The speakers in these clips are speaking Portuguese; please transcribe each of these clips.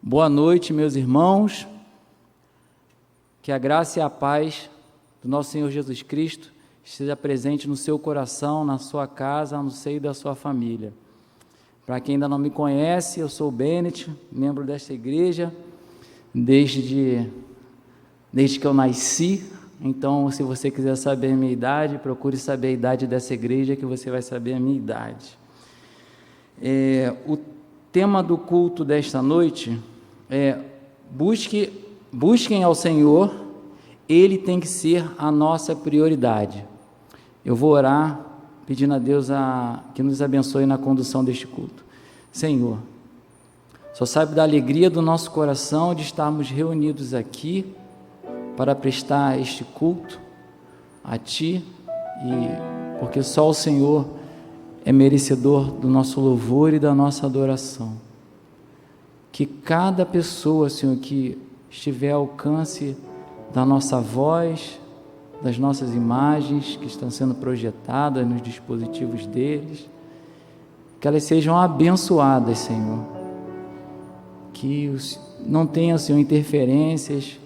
Boa noite, meus irmãos. Que a graça e a paz do nosso Senhor Jesus Cristo esteja presente no seu coração, na sua casa, no seio da sua família. Para quem ainda não me conhece, eu sou o Bennett, membro desta igreja, desde que eu nasci. Então, se você quiser saber a minha idade, procure saber a idade dessa igreja, que você vai saber a minha idade. O tema do culto desta noite é busquem ao Senhor, Ele tem que ser a nossa prioridade. Eu vou orar pedindo a Deus que nos abençoe na condução deste culto. Senhor, só sabe da alegria do nosso coração de estarmos reunidos aqui para prestar este culto a Ti, porque só o Senhor é merecedor do nosso louvor e da nossa adoração. Que cada pessoa, Senhor, que estiver ao alcance da nossa voz, das nossas imagens que estão sendo projetadas nos dispositivos deles, que elas sejam abençoadas, Senhor. Que não tenha, Senhor, interferências.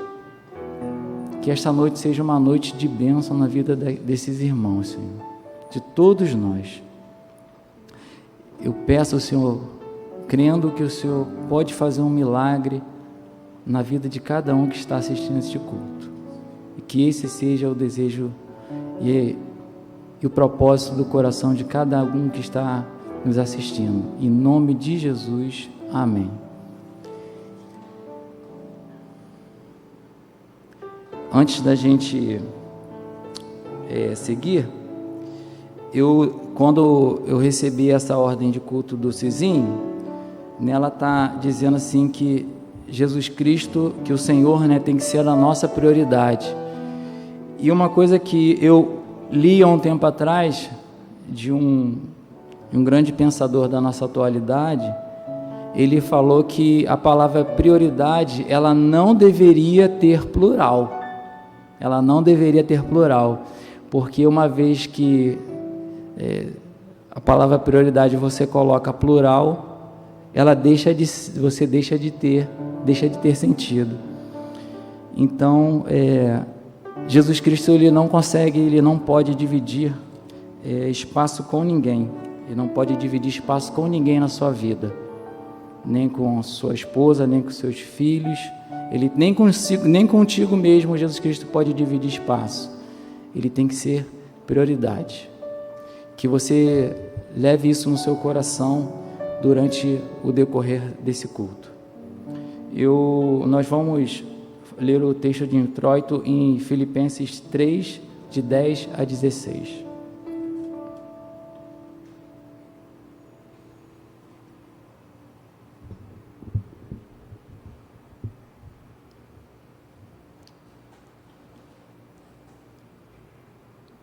Que esta noite seja uma noite de bênção na vida desses irmãos, Senhor, de todos nós. Eu peço ao Senhor, crendo que o Senhor pode fazer um milagre na vida de cada um que está assistindo este culto, e que esse seja o desejo e o propósito do coração de cada um que está nos assistindo. Em nome de Jesus, amém. Antes da gente seguir, quando eu recebi essa ordem de culto do Cizinho, nela está dizendo assim que Jesus Cristo, que o Senhor, tem que ser a nossa prioridade. E uma coisa que eu li há um tempo atrás, de um grande pensador da nossa atualidade, ele falou que a palavra prioridade, ela não deveria ter plural. Ela não deveria ter plural, porque uma vez que a palavra prioridade você coloca plural, você deixa de ter sentido. Então, Jesus Cristo, ele não pode dividir espaço com ninguém. Ele não pode dividir espaço com ninguém na sua vida, nem com sua esposa, nem com seus filhos. Ele nem contigo mesmo, Jesus Cristo, pode dividir espaço. Ele tem que ser prioridade. Que você leve isso no seu coração durante o decorrer desse culto. Nós vamos ler o texto de introito em Filipenses 3, de 10 a 16.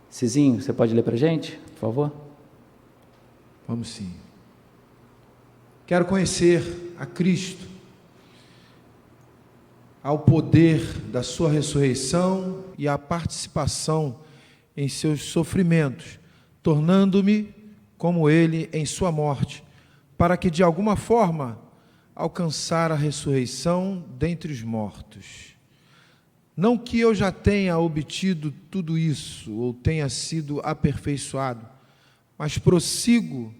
Cizinho, você pode ler para a gente, por favor? Vamos sim. Quero conhecer a Cristo, ao poder da sua ressurreição e à participação em seus sofrimentos, tornando-me como ele em sua morte, para que de alguma forma alcançar a ressurreição dentre os mortos. Não que eu já tenha obtido tudo isso, ou tenha sido aperfeiçoado, mas prossigo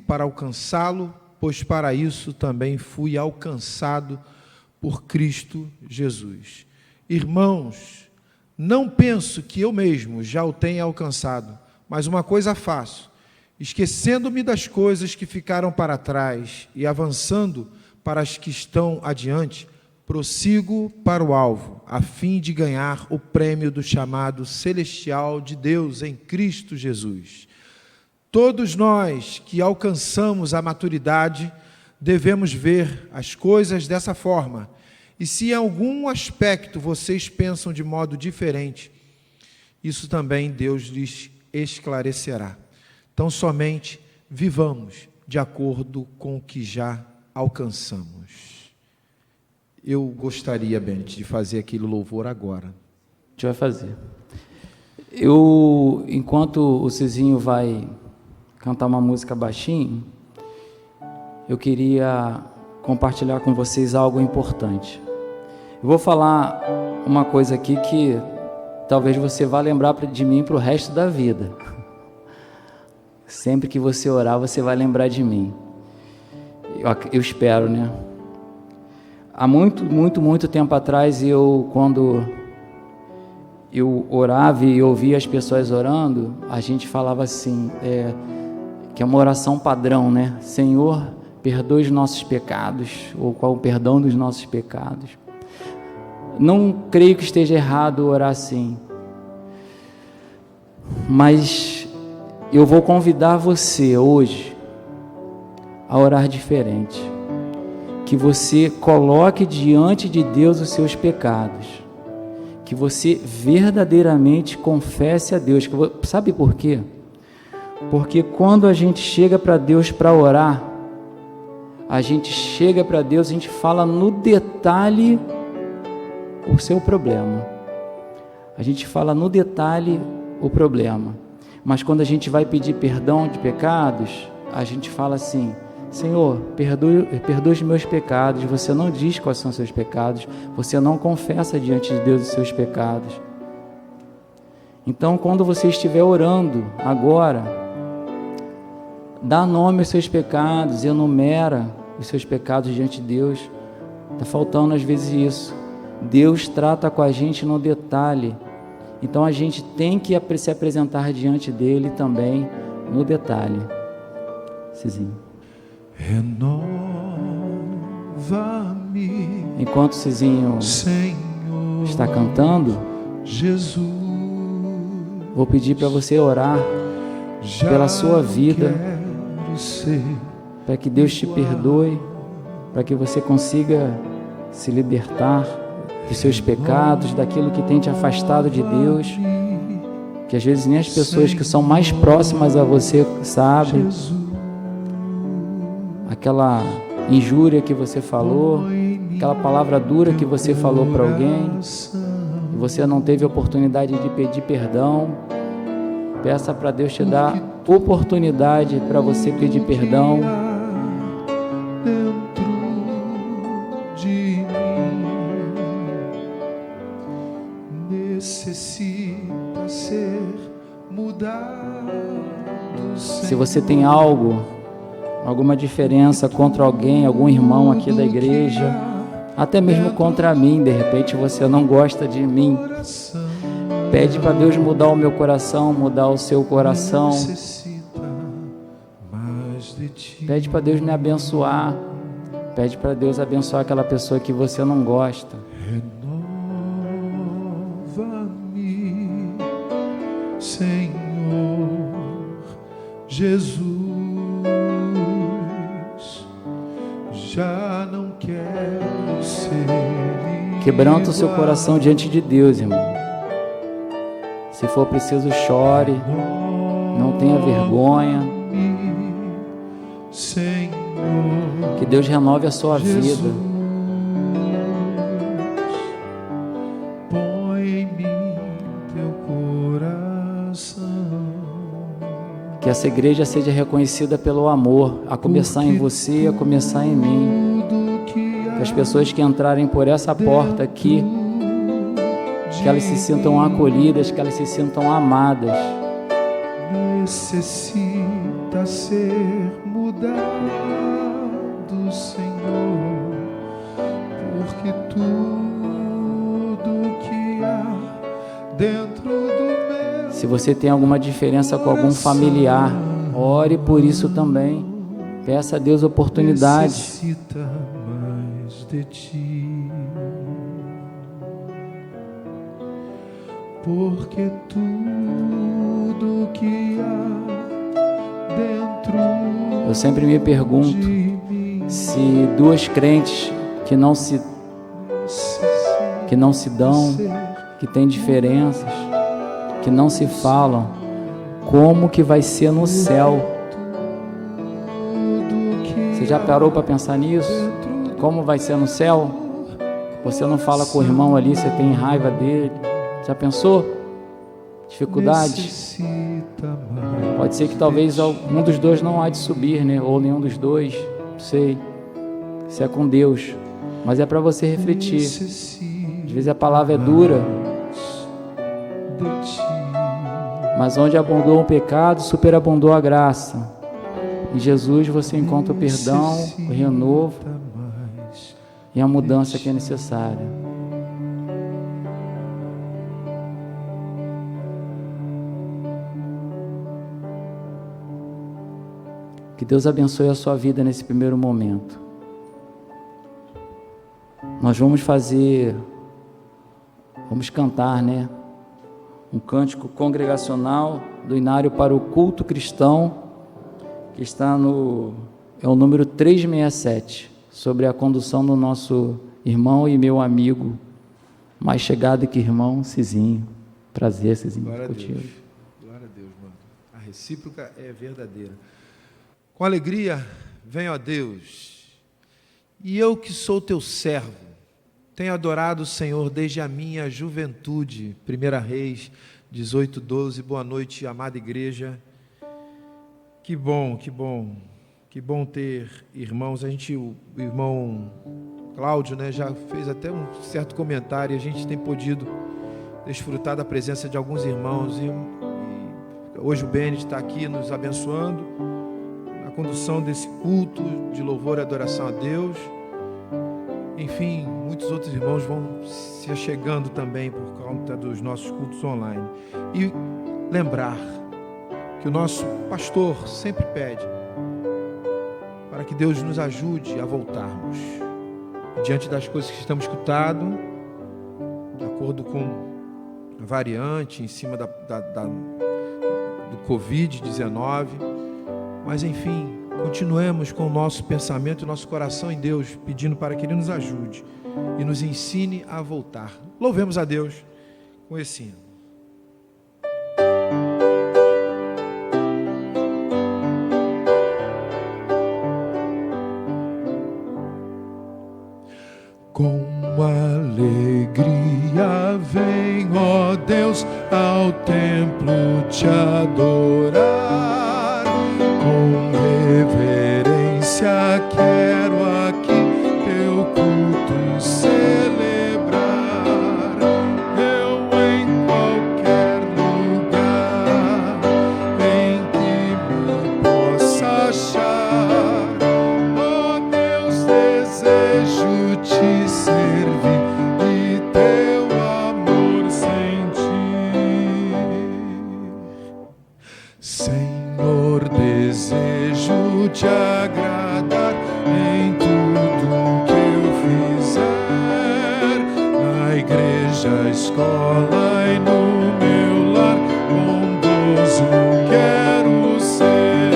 para alcançá-lo, pois para isso também fui alcançado por Cristo Jesus. Irmãos, não penso que eu mesmo já o tenha alcançado, mas uma coisa faço, esquecendo-me das coisas que ficaram para trás e avançando para as que estão adiante, prossigo para o alvo, a fim de ganhar o prêmio do chamado celestial de Deus em Cristo Jesus. Todos nós que alcançamos a maturidade devemos ver as coisas dessa forma. E se em algum aspecto vocês pensam de modo diferente, isso também Deus lhes esclarecerá. Então, somente vivamos de acordo com o que já alcançamos. Eu gostaria, Bennett, de fazer aquele louvor agora. A gente vai fazer. Enquanto o Cizinho vai cantar uma música baixinho, eu queria compartilhar com vocês algo importante. Eu vou falar uma coisa aqui que talvez você vá lembrar de mim para o resto da vida. Sempre que você orar, você vai lembrar de mim. Eu espero, né? Há muito tempo atrás, quando eu orava e ouvia as pessoas orando, a gente falava assim, que é uma oração padrão, né? Senhor, perdoe os nossos pecados, ou qual o perdão dos nossos pecados. Não creio que esteja errado orar assim, mas eu vou convidar você hoje a orar diferente, que você coloque diante de Deus os seus pecados, que você verdadeiramente confesse a Deus. Sabe por quê? Porque quando a gente chega para Deus para orar, a gente chega para Deus, a gente fala no detalhe o seu problema. A gente fala no detalhe o problema. Mas quando a gente vai pedir perdão de pecados, a gente fala assim: Senhor, perdoe os meus pecados. Você não diz quais são os seus pecados, você não confessa diante de Deus os seus pecados. Então, quando você estiver orando agora, dá nome aos seus pecados, enumera os seus pecados diante de Deus. Está faltando às vezes isso. Deus trata com a gente no detalhe. Então a gente tem que se apresentar diante dele também no detalhe. Cizinho. Renova-me. Enquanto o Cizinho Senhor está cantando, Jesus, vou pedir para você orar pela sua vida, para que Deus te perdoe, para que você consiga se libertar dos seus pecados, daquilo que tem te afastado de Deus, que às vezes nem as pessoas que são mais próximas a você sabem. Aquela injúria que você falou, aquela palavra dura que você falou para alguém, e você não teve oportunidade de pedir perdão. Peça para Deus te dar oportunidade para você pedir perdão. Necessita ser mudado. Se você tem alguma diferença contra alguém, algum irmão aqui da igreja, até mesmo contra mim, de repente você não gosta de mim, pede para Deus mudar o meu coração, mudar o seu coração. Pede para Deus me abençoar. Pede para Deus abençoar aquela pessoa que você não gosta. Renova-me, Senhor Jesus. Já não quero ser. Quebranta o seu coração diante de Deus, irmão. Se for preciso, chore. Não tenha vergonha. Senhor, que Deus renove a sua vida. Põe em mim teu coração. Que essa igreja seja reconhecida pelo amor, a começar em você, a começar em mim. Que as pessoas que entrarem por essa porta aqui, que elas se sintam acolhidas, que elas se sintam amadas. Necessita ser mudado, Senhor, porque tudo que há dentro do meu. Se você tem alguma diferença com algum familiar, ore por isso também. Peça a Deus oportunidade. Necessita mais de ti, porque tudo que há dentro. Eu sempre me pergunto se duas crentes que não se dão, que têm diferenças, que não se falam, como que vai ser no céu? Você já parou para pensar nisso? Como vai ser no céu? Você não fala com o irmão ali, você tem raiva dele. Já pensou? Dificuldades? Pode ser que talvez um dos dois não há de subir, né? Ou nenhum dos dois, não sei. Isso é com Deus, mas é para você refletir. Às vezes a palavra é dura, mas onde abundou o pecado, superabundou a graça. Em Jesus você encontra o perdão, o renovo e a mudança que é necessária. Que Deus abençoe a sua vida nesse primeiro momento. Nós vamos cantar, né? Um cântico congregacional do Inário para o culto cristão, que está é o número 367, sobre a condução do nosso irmão e meu amigo, mais chegado que irmão, Cizinho. Prazer, Cizinho. Glória a Deus. Glória a Deus, mano. A recíproca é verdadeira. Com alegria, venho a Deus, e eu que sou teu servo, tenho adorado o Senhor desde a minha juventude. 1 Reis 18:12. Boa noite, amada igreja. Que bom ter irmãos. O irmão Cláudio, né, já fez até um certo comentário, e a gente tem podido desfrutar da presença de alguns irmãos, e hoje o Bennett está aqui nos abençoando na condução desse culto de louvor e adoração a Deus. Enfim, muitos outros irmãos vão se achegando também por conta dos nossos cultos online. E lembrar que o nosso pastor sempre pede para que Deus nos ajude a voltarmos diante das coisas que estamos escutando, de acordo com a variante em cima do Covid-19, mas enfim, continuemos com o nosso pensamento e o nosso coração em Deus, pedindo para que Ele nos ajude e nos ensine a voltar. Louvemos a Deus com esse hino. Com alegria vem, ó Deus, ao templo te adorar. Com reverência quero aqui teu culto celebrar. Eu em qualquer lugar em que me possa achar, ó Deus, desejo te servir e teu amor sentir. Senhor, desejo te agradar em tudo que eu fizer, na igreja, escola e no meu lar, bondoso quero ser.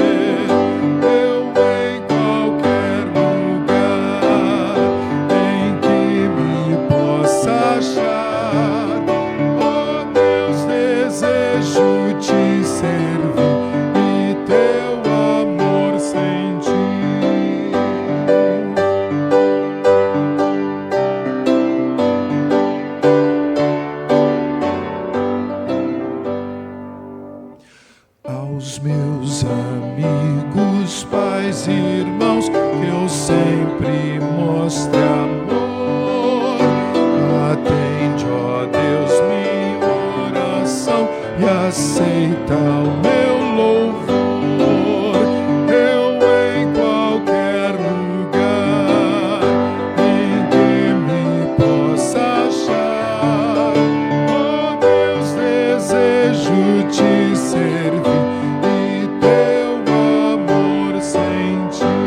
Eu em qualquer lugar em que me possa achar, ó Deus, desejo te servir e teu amor sentir. Aos meus amigos, pais e irmãos, que eu sempre mostre amor. Atende, ó Deus, minha oração e aceita o meu louvor. Eu em qualquer lugar em que me possa achar, ó Deus, desejo te servir e teu amor sentir.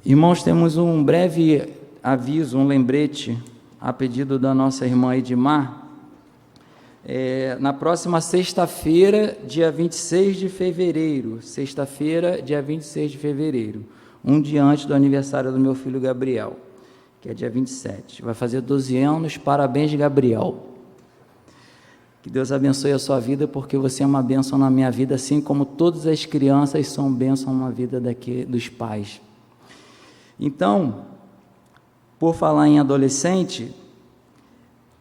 Irmãos, temos um breve aviso, um lembrete a pedido da nossa irmã Edmar. Na próxima sexta-feira, dia 26 de fevereiro, um dia antes do aniversário do meu filho Gabriel, que é dia 27, vai fazer 12 anos, parabéns, Gabriel. Que Deus abençoe a sua vida, porque você é uma bênção na minha vida, assim como todas as crianças são bênção na vida dos pais. Então, por falar em adolescente,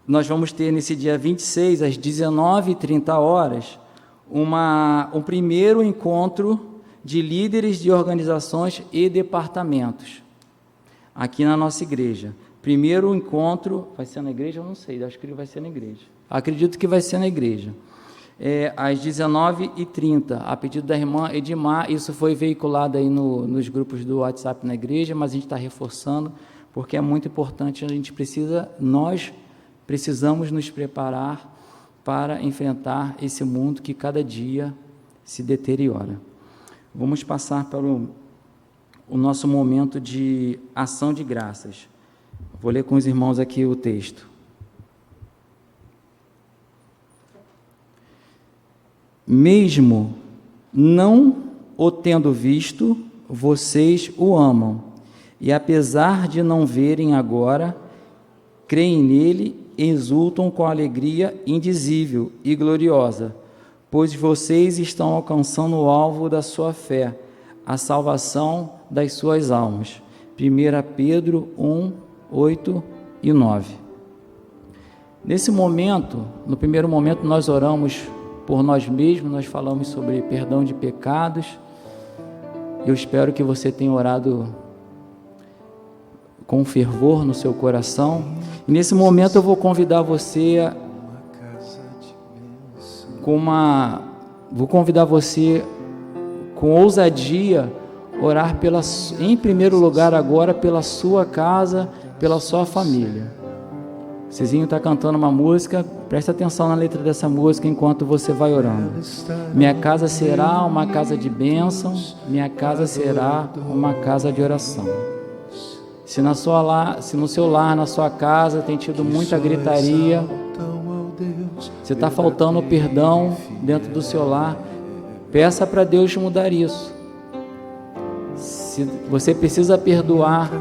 nós vamos ter nesse dia 26, às 19h30, um primeiro encontro de líderes de organizações e departamentos aqui na nossa igreja. Primeiro encontro, vai ser na igreja? Eu não sei, acho que ele vai ser na igreja. Acredito que vai ser na igreja. Às 19h30, a pedido da irmã Edmar. Isso foi veiculado aí nos grupos do WhatsApp na igreja, mas a gente está reforçando, porque é muito importante. Nós precisamos nos preparar para enfrentar esse mundo que cada dia se deteriora. Vamos passar para o nosso momento de ação de graças. Vou ler com os irmãos aqui o texto. Mesmo não o tendo visto, vocês o amam, e apesar de não verem agora, creem nele e exultam com alegria indizível e gloriosa, pois vocês estão alcançando o alvo da sua fé, a salvação das suas almas. 1 Pedro 1, 8 e 9. Nesse momento, no primeiro momento, nós oramos por nós mesmos, nós falamos sobre perdão de pecados. Eu espero que você tenha orado com fervor no seu coração. E nesse momento eu vou convidar você com ousadia orar em primeiro lugar agora pela sua casa, pela sua família. O Cizinho está cantando uma música, presta atenção na letra dessa música enquanto você vai orando. Minha casa será uma casa de bênção, minha casa será uma casa de oração. Se no seu lar, na sua casa, tem tido muita gritaria, se está faltando perdão dentro do seu lar, peça para Deus mudar isso. Se você precisa perdoar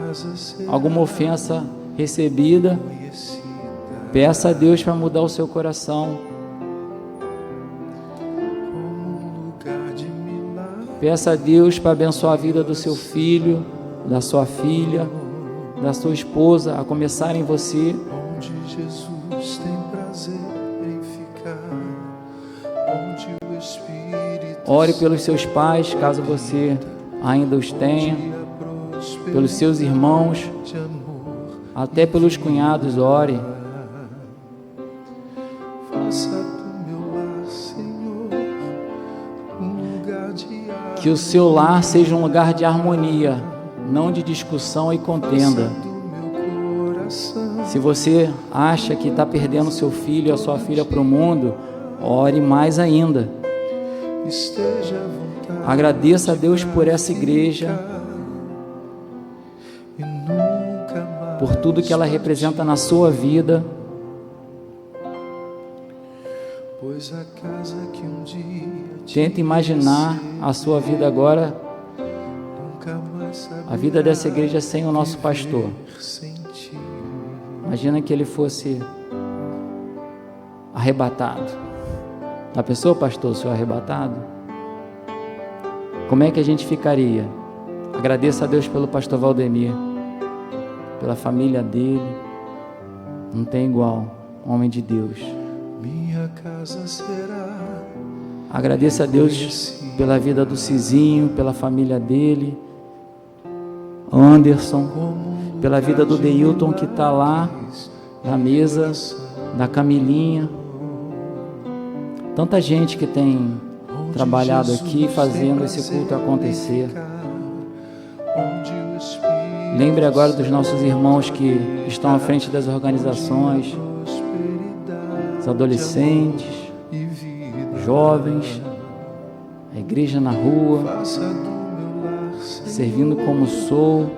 alguma ofensa recebida, peça a Deus para mudar o seu coração. Peça a Deus para abençoar a vida do seu filho, da sua filha, da sua esposa, a começar em você. Onde Jesus tem prazer em ficar, onde o Espírito. Ore pelos seus pais, caso você ainda os tenha, pelos seus irmãos, até pelos cunhados, ore. Faça do meu lar, Senhor, um lugar de que o seu lar seja um lugar de harmonia, não de discussão e contenda. Se você acha que está perdendo seu filho ou a sua filha para o mundo, ore mais ainda. Agradeça a Deus por essa igreja, por tudo que ela representa na sua vida. Tente imaginar a sua vida agora, a vida dessa igreja sem o nosso pastor. Imagina que ele fosse arrebatado. Já pensou, pastor, o senhor arrebatado? Como é que a gente ficaria? Agradeça a Deus pelo pastor Valdemir, pela família dele. Não tem igual, homem de Deus. Minha casa será. Agradeça a Deus pela vida do Cizinho, pela família dele, Anderson, pela vida do Deilton que está lá na mesa, da Camilinha. Tanta gente que tem trabalhado aqui fazendo esse culto acontecer. Lembre agora dos nossos irmãos que estão à frente das organizações, os adolescentes, jovens, a igreja na rua, servindo como sou,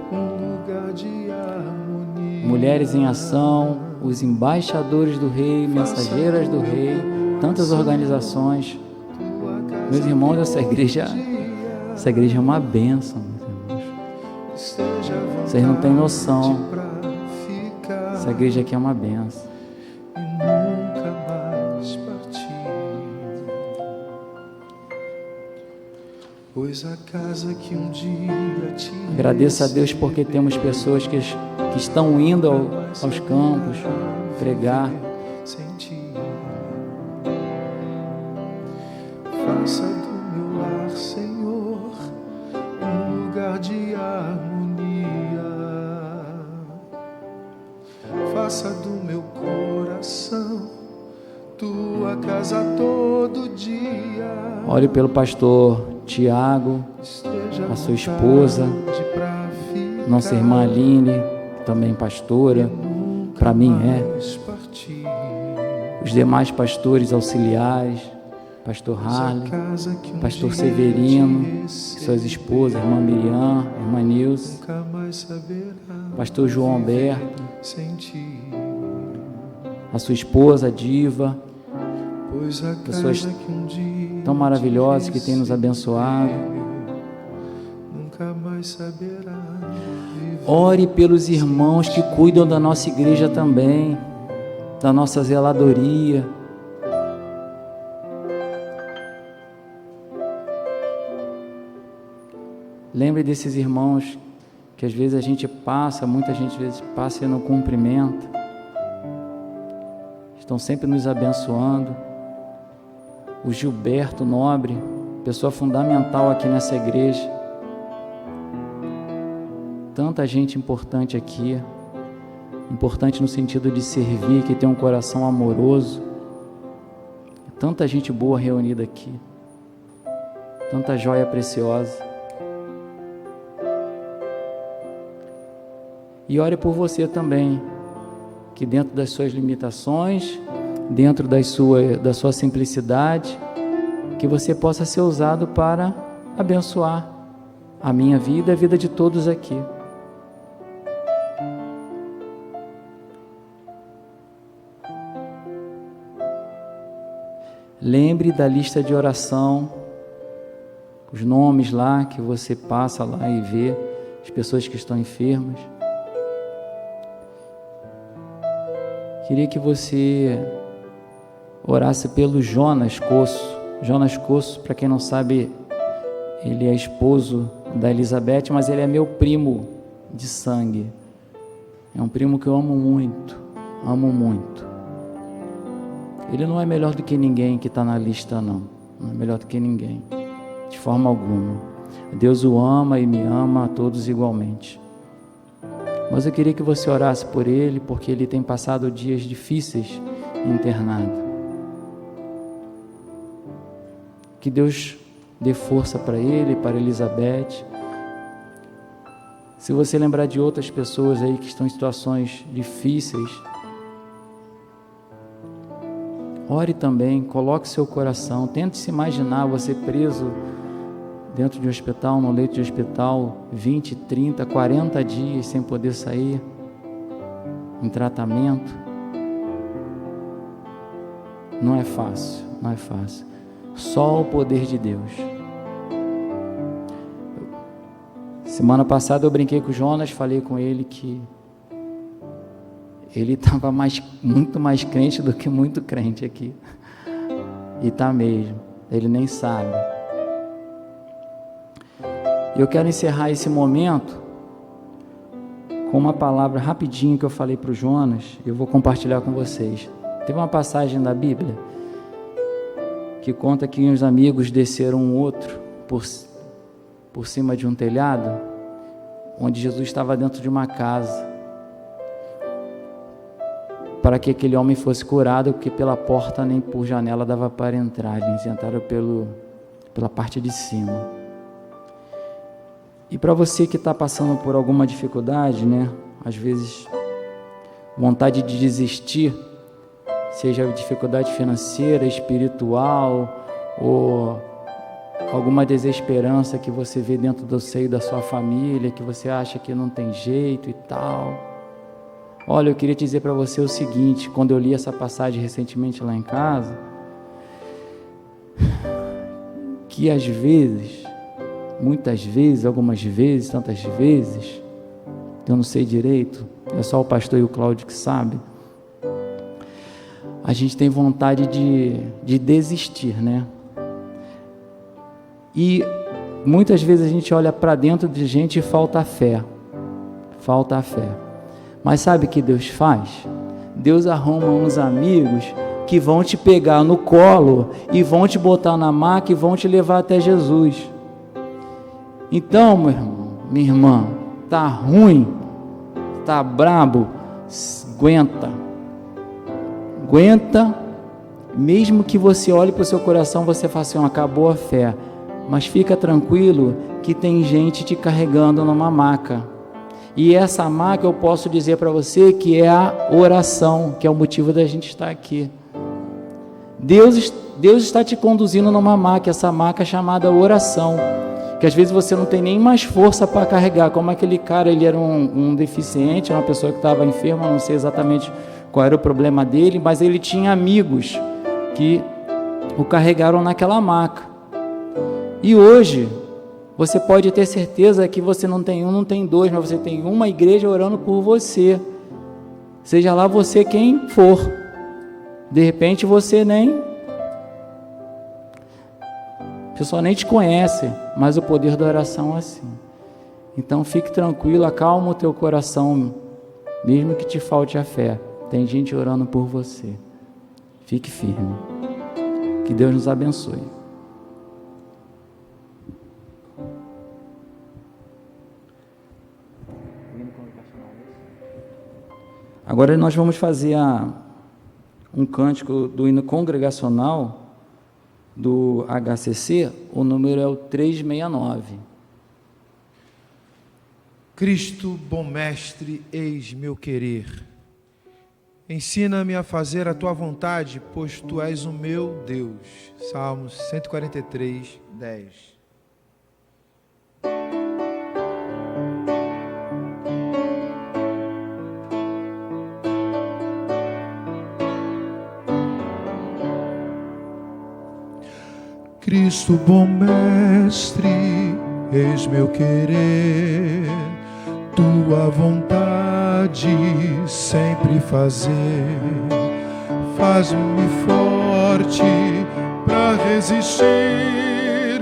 mulheres em ação, os embaixadores do rei, mensageiras do rei, tantas organizações. Meus irmãos, essa igreja é uma bênção, meus irmãos. Vocês não têm noção. Essa igreja aqui é uma bênção. Pois a casa que um dia te agradeço a Deus porque temos pessoas que estão indo aos campos pregar. Faça do meu lar, Senhor, um lugar de harmonia. Faça do meu coração tua casa todo dia. Ore pelo pastor Tiago, a sua esposa, nossa irmã Aline, também pastora, para mim os demais pastores auxiliares, pastor Harley, pastor Severino, suas esposas, irmã Miriam, irmã Nilce, pastor João Alberto, a sua esposa Diva, pessoas tão maravilhosas que têm nos abençoado. Ore pelos irmãos que cuidam da nossa igreja também, da nossa zeladoria. Lembre desses irmãos que às vezes a gente passa, muita gente às vezes passa e não cumprimenta. Estão sempre nos abençoando. O Gilberto Nobre, pessoa fundamental aqui nessa igreja. Tanta gente importante aqui, importante no sentido de servir, que tem um coração amoroso. Tanta gente boa reunida aqui, tanta joia preciosa. E ore por você também, que dentro das suas limitações, dentro da sua simplicidade, que você possa ser usado para abençoar a minha vida e a vida de todos aqui. Lembre da lista de oração, os nomes lá que você passa lá e vê, as pessoas que estão enfermas. Queria que você orasse pelo Jonas Coço. Jonas Coço, para quem não sabe, ele é esposo da Elizabeth, mas ele é meu primo de sangue. É um primo que eu amo muito, amo muito. Ele não é melhor do que ninguém que está na lista, não. Não é melhor do que ninguém, de forma alguma. Deus o ama e me ama a todos igualmente. Mas eu queria que você orasse por ele, porque ele tem passado dias difíceis internado. Que Deus dê força para ele, para Elizabeth. Se você lembrar de outras pessoas aí que estão em situações difíceis, ore também, coloque seu coração, tente se imaginar você preso dentro de um hospital, no leito de hospital, 20, 30, 40 dias sem poder sair, em tratamento. Não é fácil, não é fácil. Só o poder de Deus. Semana passada eu brinquei com o Jonas, falei com ele que ele estava muito mais crente do que muito crente aqui. E está mesmo, ele nem sabe. Eu quero encerrar esse momento com uma palavra rapidinho que eu falei para o Jonas, eu vou compartilhar com vocês. Teve uma passagem da Bíblia que conta que uns amigos desceram um outro por cima de um telhado, onde Jesus estava dentro de uma casa, para que aquele homem fosse curado, porque pela porta nem por janela dava para entrar, eles entraram pela parte de cima. E para você que está passando por alguma dificuldade, né? Às vezes, vontade de desistir, seja dificuldade financeira, espiritual, ou alguma desesperança que você vê dentro do seio da sua família, que você acha que não tem jeito e tal. Olha, eu queria dizer para você o seguinte, quando eu li essa passagem recentemente lá em casa, que às vezes, muitas vezes, algumas vezes, tantas vezes, eu não sei direito, é só o pastor e o Cláudio que sabe, a gente tem vontade de desistir, né? E muitas vezes a gente olha para dentro de gente e falta a fé. Mas sabe o que Deus faz? Deus arruma uns amigos que vão te pegar no colo e vão te botar na maca e vão te levar até Jesus. Então, meu irmão, minha irmã, tá ruim, tá brabo, aguenta, mesmo que você olhe para o seu coração, você fale assim, acabou a fé, mas fica tranquilo que tem gente te carregando numa maca, e essa maca eu posso dizer para você que é a oração, que é o motivo da gente estar aqui. Deus está te conduzindo numa maca, essa maca é chamada oração, que às vezes você não tem nem mais força para carregar, como aquele cara, ele era um deficiente, uma pessoa que estava enferma, não sei exatamente qual era o problema dele, mas ele tinha amigos que o carregaram naquela maca. E hoje, você pode ter certeza que você não tem um, não tem dois, mas você tem uma igreja orando por você, seja lá você quem for. De repente você a pessoa nem te conhece, mas o poder da oração é assim. Então fique tranquilo, acalma o teu coração, mesmo que te falte a fé, tem gente orando por você. Fique firme, que Deus nos abençoe. Agora nós vamos fazer um cântico do hino congregacional do HCC, o número é o 369. Cristo, bom mestre, eis meu querer. Ensina-me a fazer a tua vontade, pois tu és o meu Deus. Salmos 143, 10. Cristo, bom mestre, eis meu querer, tua vontade sempre fazer. Faz-me forte para resistir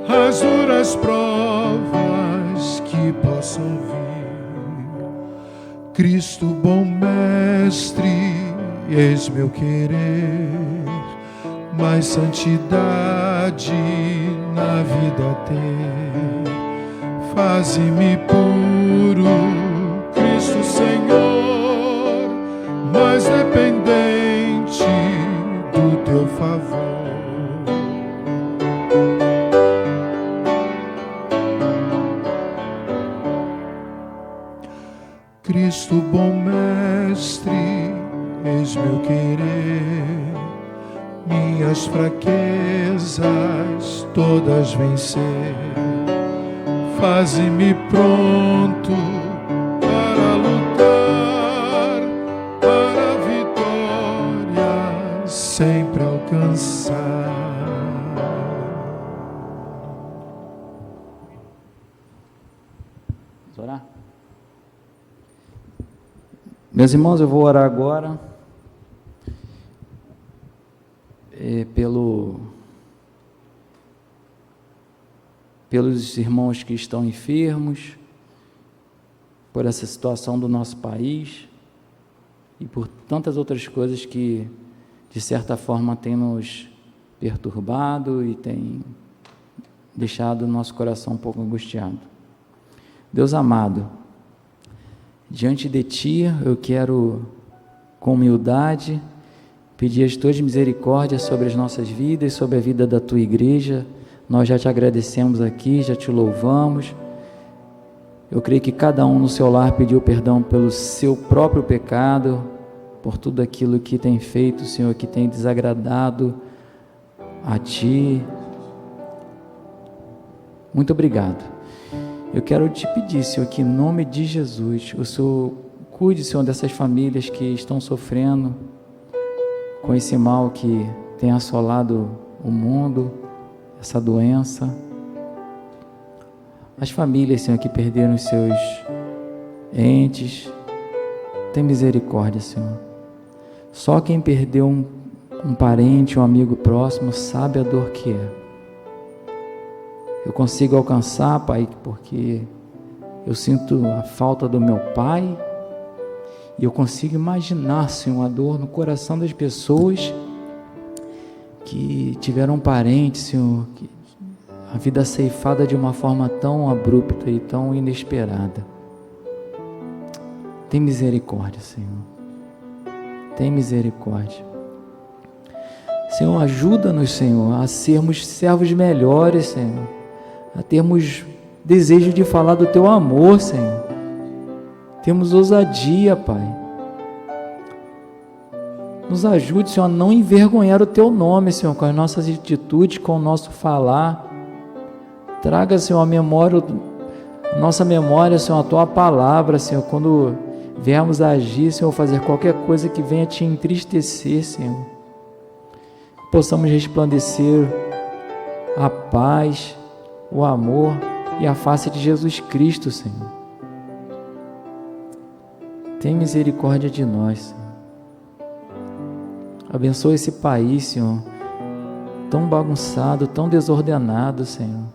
às duras provas que possam vir. Cristo, bom mestre, eis meu querer, mais santidade na vida ter. Faze-me puro, Cristo Senhor, mais dependente do teu favor. Cristo, bom mestre, eis meu querer, minhas fraquezas todas vencer. Faze-me pronto para lutar, para a vitória sempre alcançar. Vamos orar? Meus irmãos, eu vou orar agora pelos irmãos que estão enfermos, por essa situação do nosso país e por tantas outras coisas que, de certa forma, têm nos perturbado e têm deixado o nosso coração um pouco angustiado. Deus amado, diante de Ti, eu quero, com humildade, pedir as Tuas misericórdias sobre as nossas vidas, sobre a vida da Tua igreja. Nós já Te agradecemos aqui, já Te louvamos. Eu creio que cada um no seu lar pediu perdão pelo seu próprio pecado, por tudo aquilo que tem feito, Senhor, que tem desagradado a Ti. Muito obrigado. Eu quero Te pedir, Senhor, que em nome de Jesus, o Senhor cuide, Senhor, dessas famílias que estão sofrendo com esse mal que tem assolado o mundo, essa doença. As famílias, Senhor, que perderam os seus entes, tem misericórdia, Senhor. Só quem perdeu um parente, um amigo próximo, sabe a dor que é. Eu consigo alcançar, Pai, porque eu sinto a falta do meu pai, e eu consigo imaginar, Senhor, a dor no coração das pessoas que tiveram parentes, Senhor, que a vida ceifada de uma forma tão abrupta e tão inesperada. Tem misericórdia, Senhor. Tem misericórdia. Senhor, ajuda-nos, Senhor, a sermos servos melhores, Senhor, a termos desejo de falar do Teu amor, Senhor. Temos ousadia, Pai. Nos ajude, Senhor, a não envergonhar o Teu nome, Senhor, com as nossas atitudes, com o nosso falar. Traga, Senhor, a nossa memória, Senhor, a Tua palavra, Senhor, quando viermos a agir, Senhor, fazer qualquer coisa que venha Te entristecer, Senhor. Possamos resplandecer a paz, o amor e a face de Jesus Cristo, Senhor. Tem misericórdia de nós, Senhor. Abençoa esse país, Senhor, tão bagunçado, tão desordenado, Senhor.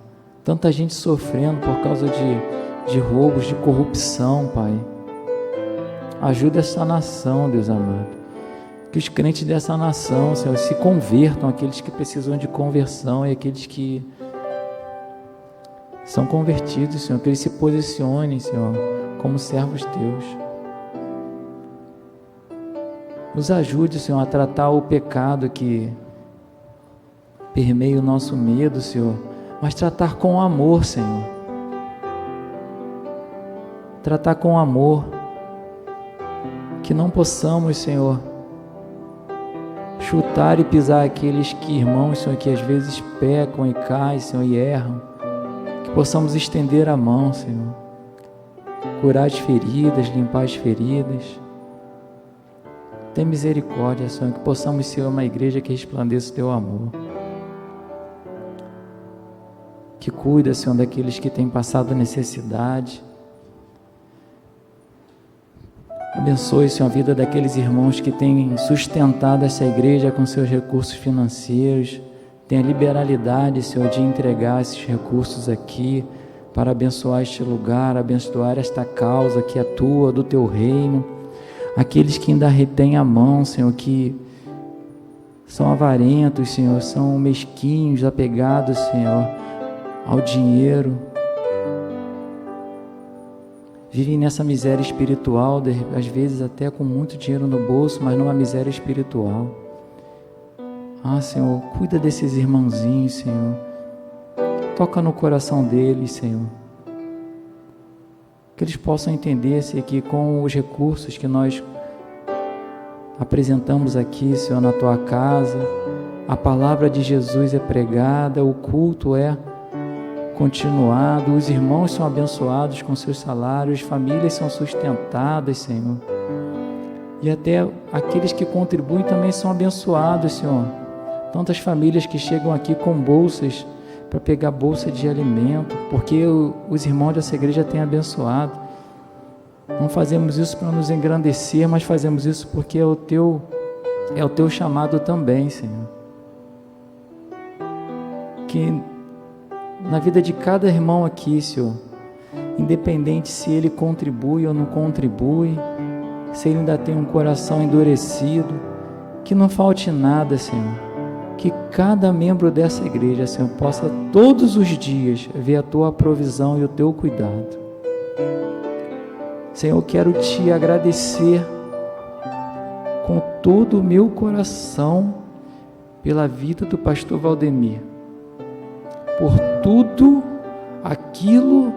Tanta gente sofrendo por causa de roubos, de corrupção, Pai. Ajuda essa nação, Deus amado. Que os crentes dessa nação, Senhor, se convertam, aqueles que precisam de conversão e aqueles que são convertidos, Senhor, que eles se posicionem, Senhor, como servos Teus. Nos ajude, Senhor, a tratar o pecado que permeia o nosso medo, Senhor, mas tratar com amor, Senhor. Tratar com amor. Que não possamos, Senhor, chutar e pisar aqueles irmãos, Senhor, que às vezes pecam e caem, Senhor, e erram. Que possamos estender a mão, Senhor. Curar as feridas, limpar as feridas. Tem misericórdia, Senhor, que possamos ser uma igreja que resplandeça o Teu amor. Que cuida, Senhor, daqueles que têm passado necessidade. Abençoe, Senhor, a vida daqueles irmãos que têm sustentado essa igreja com seus recursos financeiros. Tenha liberalidade, Senhor, de entregar esses recursos aqui para abençoar este lugar, abençoar esta causa que é Tua, do Teu reino. Aqueles que ainda retêm a mão, Senhor, que são avarentos, Senhor, são mesquinhos, apegados, Senhor, ao dinheiro. Vivem nessa miséria espiritual, às vezes até com muito dinheiro no bolso, mas numa miséria espiritual. Senhor, cuida desses irmãozinhos, Senhor. Toca no coração deles, Senhor. Que eles possam entender-se que com os recursos que nós apresentamos aqui, Senhor, na Tua casa, a palavra de Jesus é pregada, o culto é continuado, os irmãos são abençoados com seus salários, famílias são sustentadas, Senhor. E até aqueles que contribuem também são abençoados, Senhor. Tantas famílias que chegam aqui com bolsas, para pegar bolsa de alimento, porque os irmãos dessa igreja têm abençoado. Não fazemos isso para nos engrandecer, mas fazemos isso porque é o Teu chamado também, Senhor. Que na vida de cada irmão aqui, Senhor, independente se ele contribui ou não contribui, se ele ainda tem um coração endurecido, que não falte nada, Senhor. Que cada membro dessa igreja, Senhor, possa todos os dias ver a Tua provisão e o Teu cuidado. Senhor, eu quero Te agradecer com todo o meu coração pela vida do pastor Valdemir, por tudo aquilo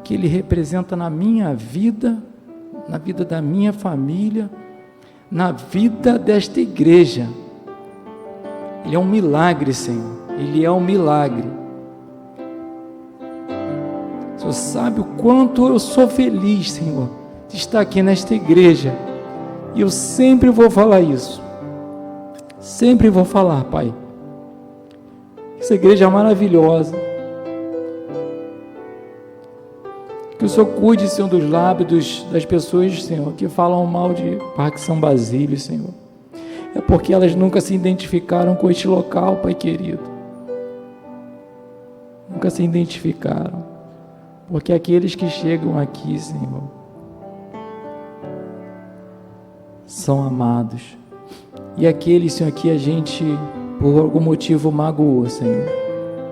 que ele representa na minha vida, na vida da minha família, na vida desta igreja. Ele é um milagre, Senhor. Ele é um milagre. O Senhor sabe o quanto eu sou feliz, Senhor, de estar aqui nesta igreja. E eu sempre vou falar isso. Sempre vou falar, Pai. Essa igreja é maravilhosa. Que o Senhor cuide, Senhor, dos lábios das pessoas, Senhor, que falam mal de Parque São Basílio, Senhor. É porque elas nunca se identificaram com este local, Pai querido. Nunca se identificaram. Porque aqueles que chegam aqui, Senhor, são amados. E aqueles, Senhor, que a gente, por algum motivo magoou, Senhor.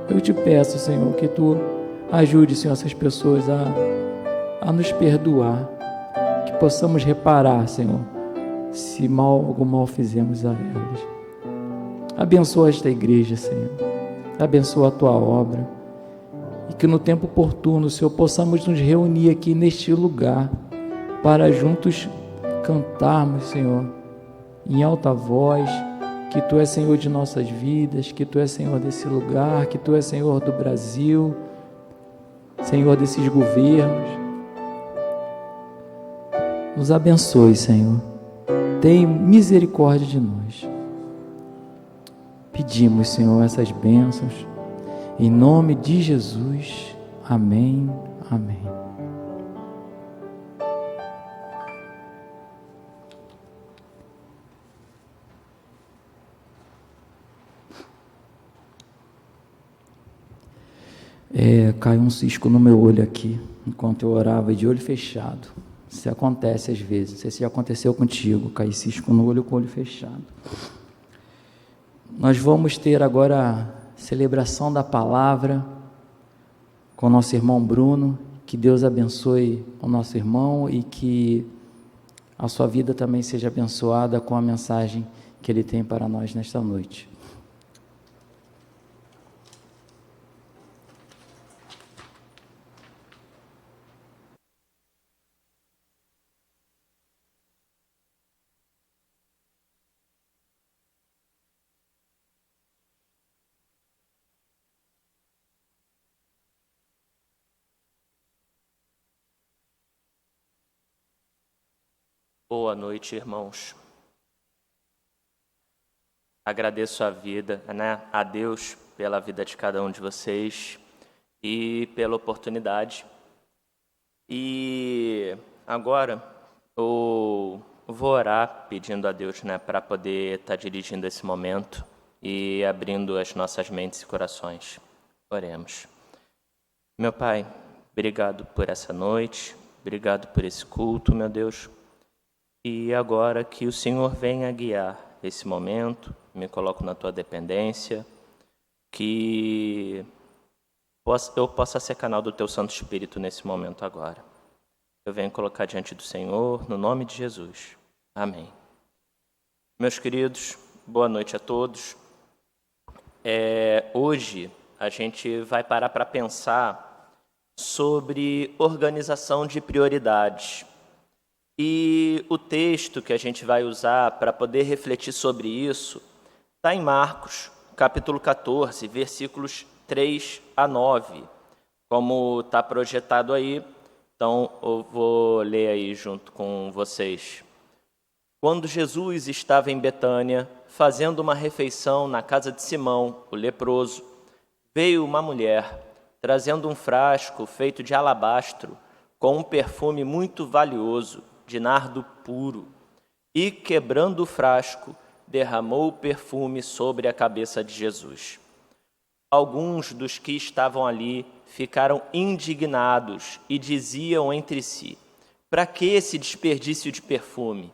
Eu te peço, Senhor, que Tu ajude, Senhor, essas pessoas a nos perdoar, que possamos reparar, Senhor, se algum mal fizemos a elas. Abençoa esta igreja, Senhor. Abençoa a Tua obra. E que no tempo oportuno, Senhor, possamos nos reunir aqui neste lugar para juntos cantarmos, Senhor, em alta voz, que Tu és Senhor de nossas vidas, que Tu és Senhor desse lugar, que Tu és Senhor do Brasil, Senhor desses governos. Nos abençoe, Senhor. Tem misericórdia de nós. Pedimos, Senhor, essas bênçãos. Em nome de Jesus. Amém. Amém. Caiu um cisco no meu olho aqui, enquanto eu orava de olho fechado. Isso acontece às vezes, não sei se já aconteceu contigo, cair cisco no olho com o olho fechado. Nós vamos ter agora a celebração da palavra com o nosso irmão Bruno. Que Deus abençoe o nosso irmão e que a sua vida também seja abençoada com a mensagem que ele tem para nós nesta noite. Boa noite, irmãos. Agradeço a vida, a Deus pela vida de cada um de vocês e pela oportunidade. E agora eu vou orar pedindo a Deus, para poder estar dirigindo esse momento e abrindo as nossas mentes e corações. Oremos. Meu Pai, obrigado por essa noite, obrigado por esse culto, meu Deus. E agora que o Senhor venha guiar esse momento, me coloco na Tua dependência, que eu possa ser canal do Teu Santo Espírito nesse momento agora. Eu venho colocar diante do Senhor, no nome de Jesus. Amém. Meus queridos, boa noite a todos. Hoje a gente vai parar para pensar sobre organização de prioridades. E o texto que a gente vai usar para poder refletir sobre isso está em Marcos, capítulo 14, versículos 3 a 9, como está projetado aí. Então, eu vou ler aí junto com vocês. Quando Jesus estava em Betânia, fazendo uma refeição na casa de Simão, o leproso, veio uma mulher, trazendo um frasco feito de alabastro, com um perfume muito valioso, de nardo puro, e, quebrando o frasco, derramou o perfume sobre a cabeça de Jesus. Alguns dos que estavam ali ficaram indignados e diziam entre si: para que esse desperdício de perfume?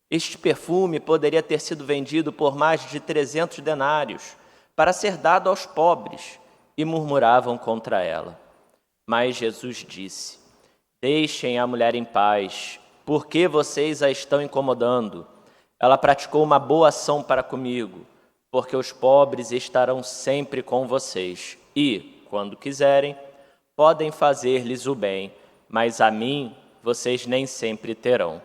Este perfume poderia ter sido vendido por mais de 300 denários para ser dado aos pobres, e murmuravam contra ela. Mas Jesus disse: deixem a mulher em paz. Por que vocês a estão incomodando? Ela praticou uma boa ação para comigo, porque os pobres estarão sempre com vocês e, quando quiserem, podem fazer-lhes o bem, mas a mim vocês nem sempre terão.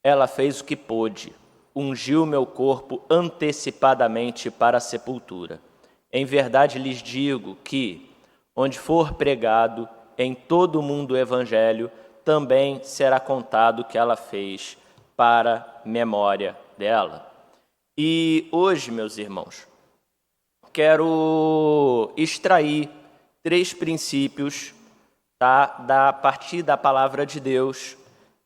Ela fez o que pôde, ungiu meu corpo antecipadamente para a sepultura. Em verdade lhes digo que, onde for pregado em todo o mundo o evangelho, também será contado o que ela fez para memória dela. E hoje, meus irmãos, quero extrair 3 princípios a partir da palavra de Deus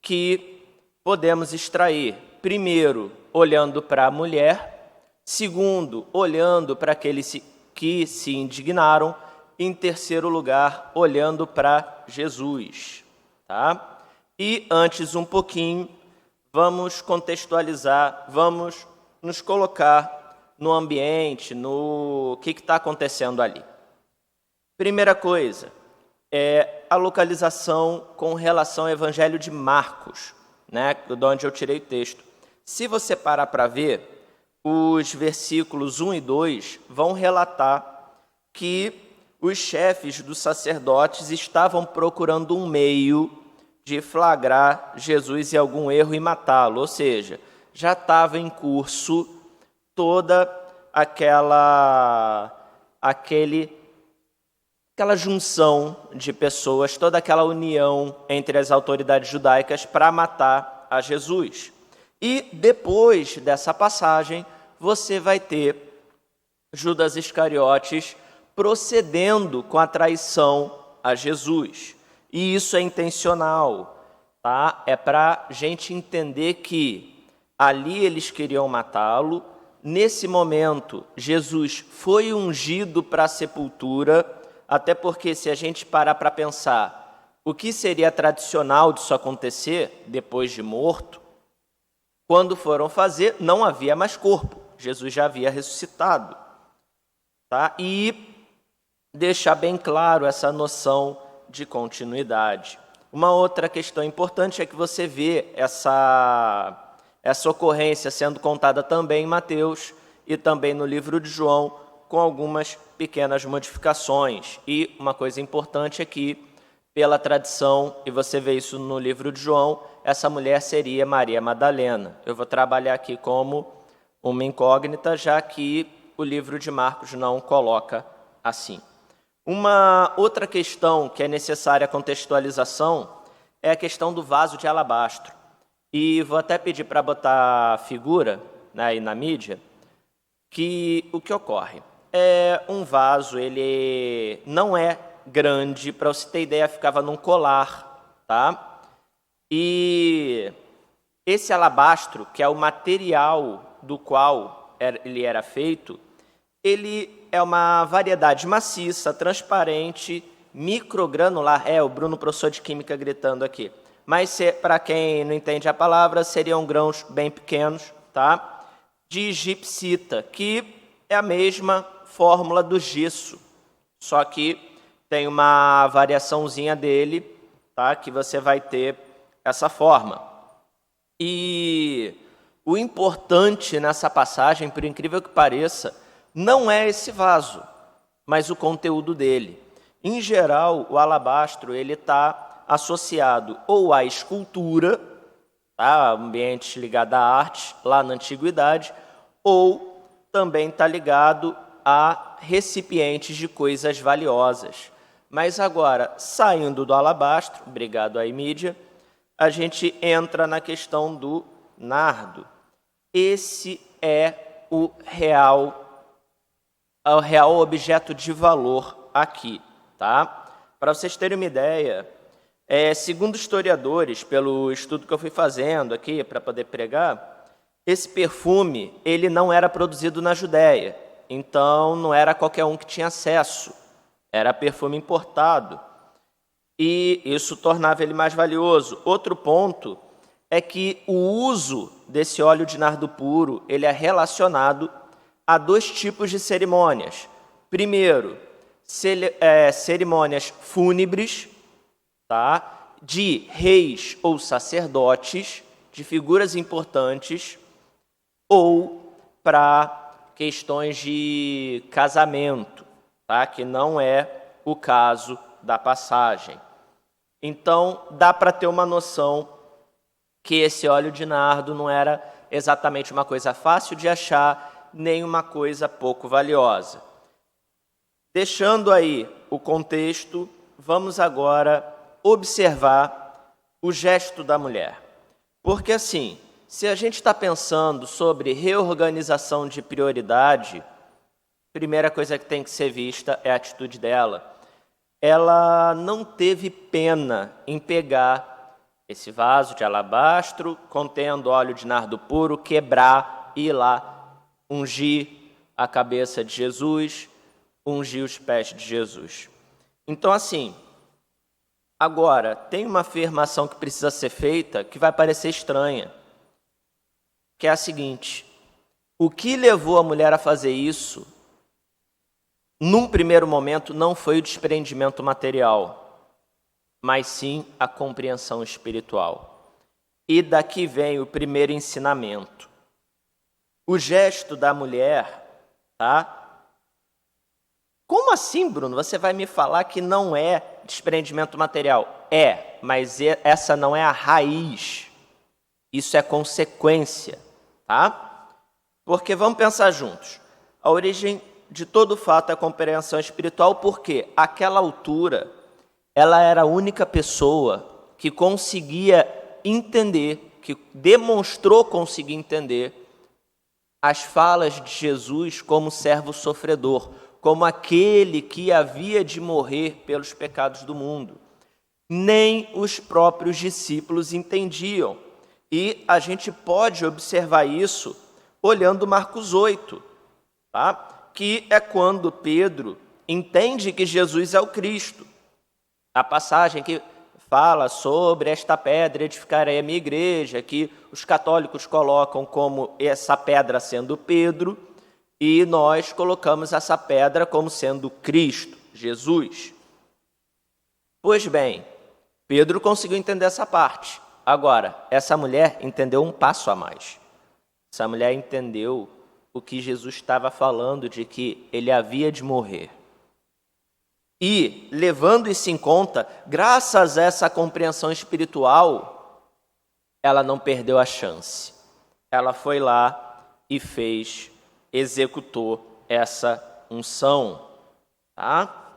que podemos extrair. Primeiro, olhando para a mulher. Segundo, olhando para aqueles que se indignaram. Em terceiro lugar, olhando para Jesus. Tá? E antes um pouquinho, vamos contextualizar, vamos nos colocar no ambiente, no que está acontecendo ali. Primeira coisa é a localização com relação ao Evangelho de Marcos, né, de onde eu tirei o texto. Se você parar para ver, os versículos 1 e 2 vão relatar que os chefes dos sacerdotes estavam procurando um meio de flagrar Jesus em algum erro e matá-lo, ou seja, já estava em curso toda aquela junção de pessoas, toda aquela união entre as autoridades judaicas para matar a Jesus. E depois dessa passagem, você vai ter Judas Iscariotes procedendo com a traição a Jesus. E isso é intencional, tá? É para a gente entender que ali eles queriam matá-lo. Nesse momento, Jesus foi ungido para a sepultura, até porque se a gente parar para pensar o que seria tradicional disso acontecer depois de morto, quando foram fazer, não havia mais corpo. Jesus já havia ressuscitado. Tá? E deixar bem claro essa noção de continuidade. Uma outra questão importante é que você vê essa ocorrência sendo contada também em Mateus e também no livro de João, com algumas pequenas modificações. E uma coisa importante é que, pela tradição, e você vê isso no livro de João, essa mulher seria Maria Madalena. Eu vou trabalhar aqui como uma incógnita, já que o livro de Marcos não coloca assim. Uma outra questão que é necessária a contextualização é a questão do vaso de alabastro. E vou até pedir para botar a figura, né, aí na mídia, que o que ocorre? É um vaso, ele não é grande, para você ter ideia, ficava num colar, tá? E esse alabastro, que é o material do qual ele era feito, ele é uma variedade maciça, transparente, microgranular. O Bruno, professor de Química, gritando aqui. Mas, para quem não entende a palavra, seriam grãos bem pequenos, tá? De gipsita, que é a mesma fórmula do gesso, só que tem uma variaçãozinha dele, tá? Que você vai ter essa forma. E o importante nessa passagem, por incrível que pareça, não é esse vaso, mas o conteúdo dele. Em geral, o alabastro ele está associado ou à escultura, tá? Ambiente ligado à arte, lá na antiguidade, ou também está ligado a recipientes de coisas valiosas. Mas agora, saindo do alabastro, obrigado aí, mídia, a gente entra na questão do nardo. Esse é o real objeto de valor aqui, tá? Para vocês terem uma ideia, segundo historiadores, pelo estudo que eu fui fazendo aqui para poder pregar, esse perfume ele não era produzido na Judéia, então não era qualquer um que tinha acesso, era perfume importado, e isso tornava ele mais valioso. Outro ponto é que o uso desse óleo de nardo puro ele é relacionado a dois tipos de cerimônias. Primeiro, cerimônias fúnebres, tá? De reis ou sacerdotes, de figuras importantes, ou para questões de casamento, tá? Que não é o caso da passagem. Então, dá para ter uma noção que esse óleo de nardo não era exatamente uma coisa fácil de achar, nem uma coisa pouco valiosa. Deixando aí o contexto, vamos agora observar o gesto da mulher. Porque assim, se a gente está pensando sobre reorganização de prioridade, a primeira coisa que tem que ser vista é a atitude dela. Ela não teve pena em pegar esse vaso de alabastro contendo óleo de nardo puro, quebrar e ir lá ungir a cabeça de Jesus, ungir os pés de Jesus. Então, assim, agora, tem uma afirmação que precisa ser feita que vai parecer estranha, que é a seguinte: O que levou a mulher a fazer isso, num primeiro momento, não foi o desprendimento material, mas sim a compreensão espiritual. E daqui vem o primeiro ensinamento. O gesto da mulher, tá? Como assim, Bruno? Você vai me falar que não é desprendimento material? É, mas essa não é a raiz. Isso é consequência, tá? Porque vamos pensar juntos. A origem de todo fato é a compreensão espiritual, porque àquela altura ela era a única pessoa que conseguia entender, que demonstrou conseguir entender as falas de Jesus como servo sofredor, como aquele que havia de morrer pelos pecados do mundo. Nem os próprios discípulos entendiam. E a gente pode observar isso olhando Marcos 8, tá? Que é quando Pedro entende que Jesus é o Cristo. A passagem que fala sobre esta pedra edificarei a minha igreja, que os católicos colocam como essa pedra sendo Pedro, e nós colocamos essa pedra como sendo Cristo, Jesus. Pois bem, Pedro conseguiu entender essa parte. Agora, essa mulher entendeu um passo a mais. Essa mulher entendeu o que Jesus estava falando de que ele havia de morrer. E, levando isso em conta, graças a essa compreensão espiritual, ela não perdeu a chance. Ela foi lá e executou essa unção. Tá?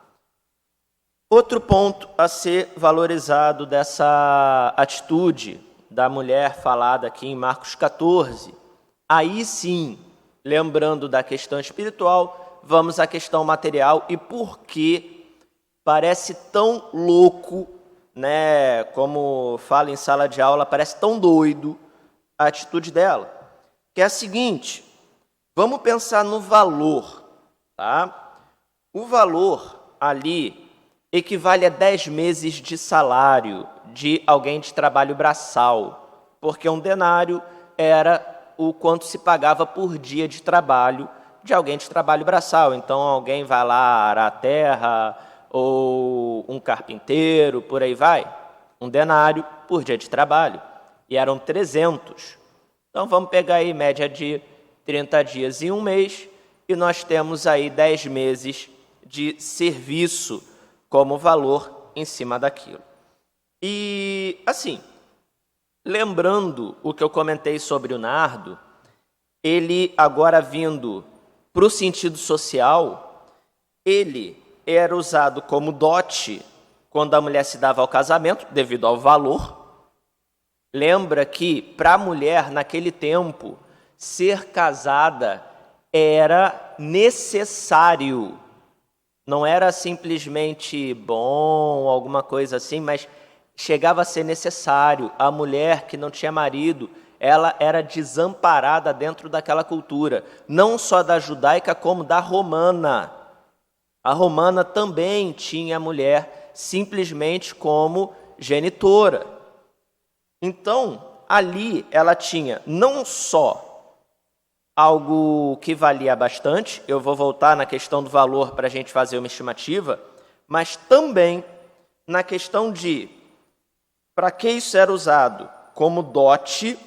Outro ponto a ser valorizado dessa atitude da mulher falada aqui em Marcos 14. Aí sim, lembrando da questão espiritual, vamos à questão material e por que parece tão louco, né? Como fala em sala de aula, parece tão doido a atitude dela. Que é a seguinte, vamos pensar no valor, tá? O valor ali equivale a 10 meses de salário de alguém de trabalho braçal, porque um denário era o quanto se pagava por dia de trabalho de alguém de trabalho braçal. Então, alguém vai lá arar a terra, ou um carpinteiro, por aí vai. Um denário por dia de trabalho. E eram 300. Então, vamos pegar aí média de 30 dias em um mês, e nós temos aí 10 meses de serviço como valor em cima daquilo. E, assim, lembrando o que eu comentei sobre o nardo, ele agora vindo para o sentido social, ele era usado como dote quando a mulher se dava ao casamento, devido ao valor. Lembra que para a mulher, naquele tempo, ser casada era necessário. Não era simplesmente bom, alguma coisa assim, mas chegava a ser necessário. A mulher que não tinha marido, ela era desamparada dentro daquela cultura, não só da judaica, como da romana. A romana também tinha a mulher simplesmente como genitora. Então, ali ela tinha não só algo que valia bastante, eu vou voltar na questão do valor para a gente fazer uma estimativa, mas também na questão de para que isso era usado como dote.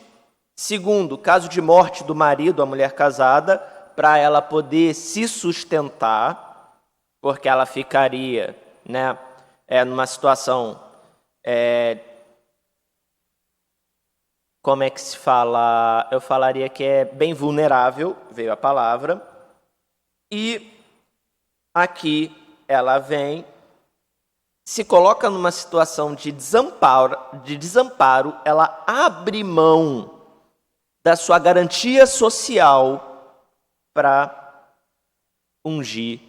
Segundo, caso de morte do marido, a mulher casada, para ela poder se sustentar, porque ela ficaria, né, numa situação, como é que se fala? Eu falaria que é bem vulnerável, veio a palavra. E aqui ela vem, se coloca numa situação de desamparo, ela abre mão da sua garantia social para ungir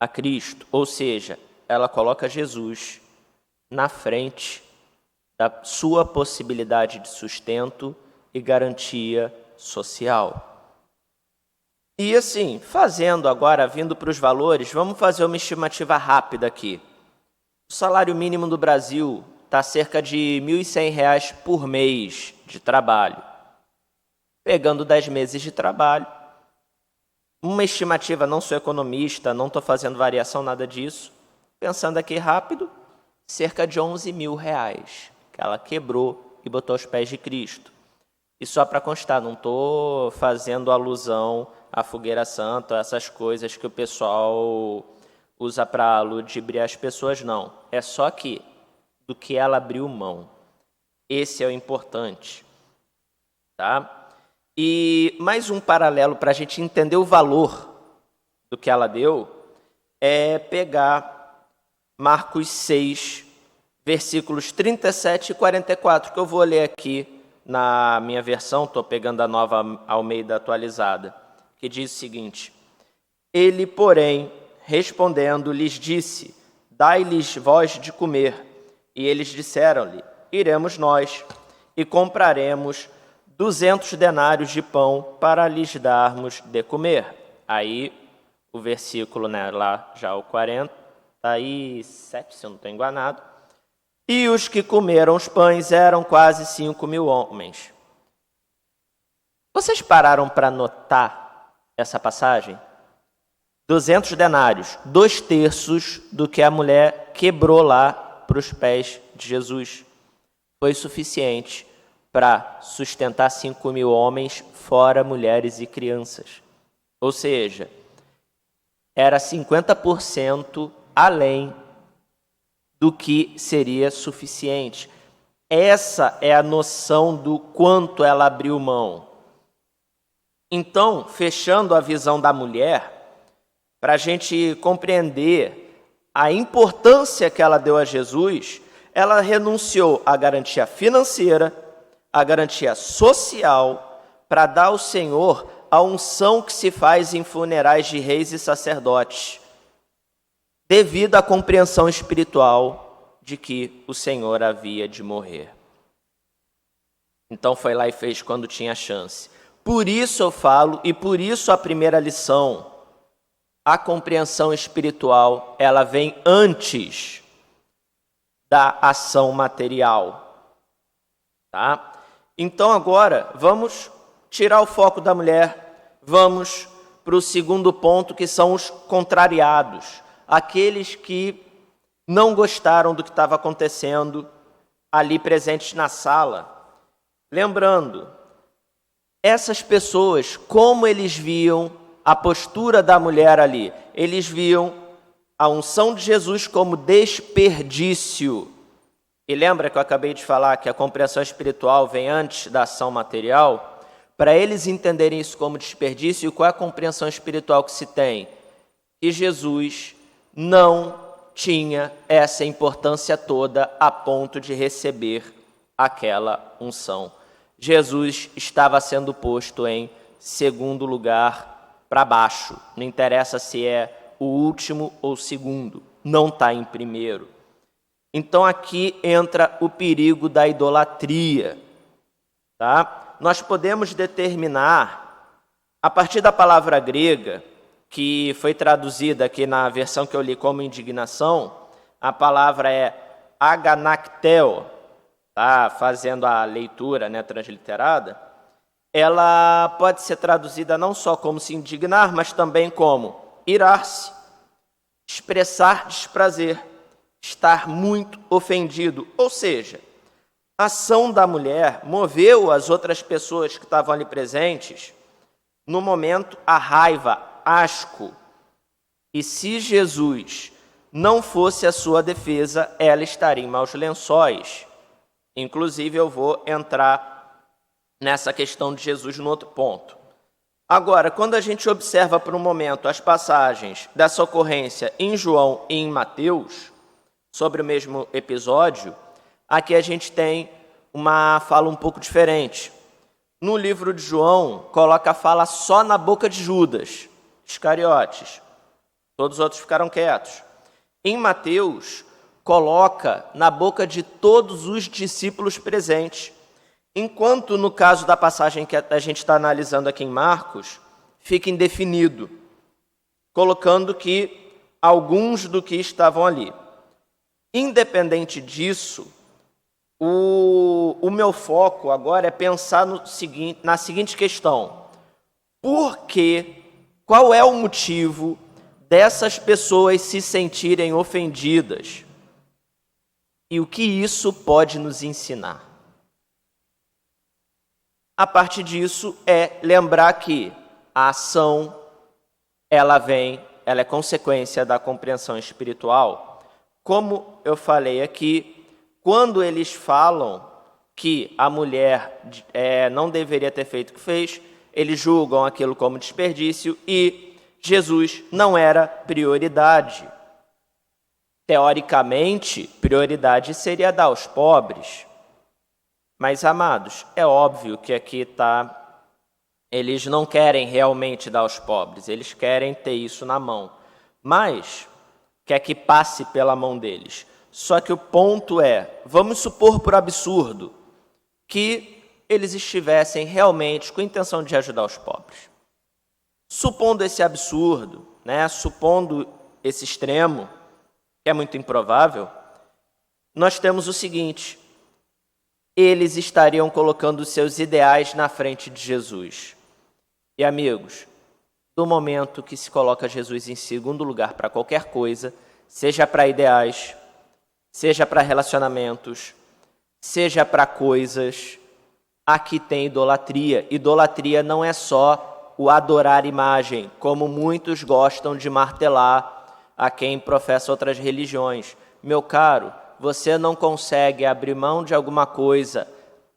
a Cristo. Ou seja, ela coloca Jesus na frente da sua possibilidade de sustento e garantia social. E assim, fazendo agora, vindo para os valores, vamos fazer uma estimativa rápida aqui. O salário mínimo do Brasil está cerca de R$ 1.100 por mês de trabalho. Pegando 10 meses de trabalho, uma estimativa, não sou economista, não estou fazendo variação, nada disso, pensando aqui rápido, cerca de 11 mil reais que ela quebrou e botou aos pés de Cristo. E só para constar, não estou fazendo alusão à fogueira santa, essas coisas que o pessoal usa para ludibriar as pessoas, não. É só que do que ela abriu mão. Esse é o importante. Tá? E mais um paralelo para a gente entender o valor do que ela deu é pegar Marcos 6, versículos 37 e 44, que eu vou ler aqui na minha versão, estou pegando a Nova Almeida atualizada, que diz o seguinte: Ele, porém, respondendo, lhes disse: Dai-lhes vós de comer. E eles disseram-lhe: Iremos nós e compraremos 200 denários de pão para lhes darmos de comer. Aí o versículo, né, lá já o 47, se eu não estou enganado. E os que comeram os pães eram quase 5.000 homens. Vocês pararam para notar essa passagem? 200 denários, 2/3 do que a mulher quebrou lá para os pés de Jesus. Foi suficiente para sustentar 5.000 homens, fora mulheres e crianças. Ou seja, era 50% além do que seria suficiente. Essa é a noção do quanto ela abriu mão. Então, fechando a visão da mulher, para a gente compreender a importância que ela deu a Jesus, ela renunciou à garantia financeira, à garantia social, para dar ao Senhor a unção que se faz em funerais de reis e sacerdotes, devido à compreensão espiritual de que o Senhor havia de morrer. Então foi lá e fez quando tinha chance. Por isso eu falo, e por isso a primeira lição, a compreensão espiritual, ela vem antes da ação material. Tá? Então agora, vamos tirar o foco da mulher, vamos para o segundo ponto, que são os contrariados. Aqueles que não gostaram do que estava acontecendo ali presentes na sala. Lembrando, essas pessoas, como eles viam a postura da mulher ali? Eles viam a unção de Jesus como desperdício. E lembra que eu acabei de falar que a compreensão espiritual vem antes da ação material? Para eles entenderem isso como desperdício, qual é a compreensão espiritual que se tem? Que Jesus não tinha essa importância toda a ponto de receber aquela unção. Jesus estava sendo posto em segundo lugar para baixo. Não interessa se é o último ou o segundo, não está em primeiro. Então aqui entra o perigo da idolatria. Tá? Nós podemos determinar, a partir da palavra grega, que foi traduzida aqui na versão que eu li como indignação, a palavra é aganacteo, tá? Fazendo a leitura, né, transliterada, ela pode ser traduzida não só como se indignar, mas também como irar-se, expressar desprazer, estar muito ofendido. Ou seja, a ação da mulher moveu as outras pessoas que estavam ali presentes, no momento, a raiva, asco. E se Jesus não fosse a sua defesa, ela estaria em maus lençóis. Inclusive, eu vou entrar nessa questão de Jesus no outro ponto. Agora, quando a gente observa por um momento as passagens dessa ocorrência em João e em Mateus, sobre o mesmo episódio, aqui a gente tem uma fala um pouco diferente. No livro de João, coloca a fala só na boca de Judas Iscariotes. Todos os outros ficaram quietos. Em Mateus, coloca na boca de todos os discípulos presentes. Enquanto no caso da passagem que a gente está analisando aqui em Marcos, fica indefinido, colocando que alguns do que estavam ali. Independente disso, o meu foco agora é pensar na seguinte questão. Por que qual é o motivo dessas pessoas se sentirem ofendidas e o que isso pode nos ensinar. A partir disso é lembrar que a ação, ela é consequência da compreensão espiritual. Como eu falei aqui, quando eles falam que a mulher não deveria ter feito o que fez, eles julgam aquilo como desperdício e Jesus não era prioridade. Teoricamente, prioridade seria dar aos pobres. Mas, amados, é óbvio que aqui eles não querem realmente dar aos pobres, eles querem ter isso na mão, mas quer que passe pela mão deles. Só que o ponto vamos supor por absurdo que eles estivessem realmente com a intenção de ajudar os pobres. Supondo esse absurdo, supondo esse extremo, que é muito improvável, nós temos o seguinte: eles estariam colocando seus ideais na frente de Jesus. E, amigos, do momento que se coloca Jesus em segundo lugar para qualquer coisa, seja para ideais, seja para relacionamentos, seja para coisas, aqui tem idolatria. Idolatria não é só o adorar imagem, como muitos gostam de martelar a quem professa outras religiões. Meu caro, você não consegue abrir mão de alguma coisa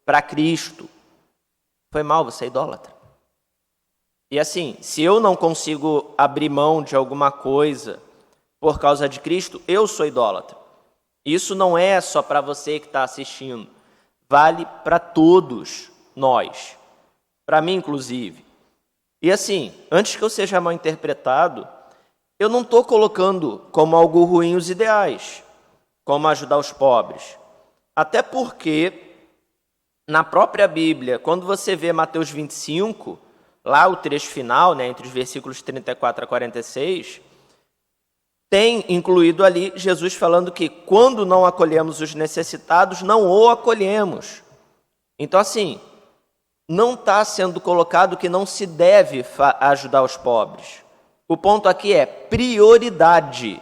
para Cristo. Foi mal, você é idólatra. E assim, se eu não consigo abrir mão de alguma coisa por causa de Cristo, eu sou idólatra. Isso não é só para você que está assistindo. Vale para todos nós. Para mim, inclusive. E assim, antes que eu seja mal interpretado, eu não estou colocando como algo ruim os ideais, como ajudar os pobres. Até porque, na própria Bíblia, quando você vê Mateus 25, lá o trecho final, entre os versículos 34 a 46, tem incluído ali Jesus falando que quando não acolhemos os necessitados, não o acolhemos. Então, assim, não está sendo colocado que não se deve ajudar os pobres. O ponto aqui é prioridade.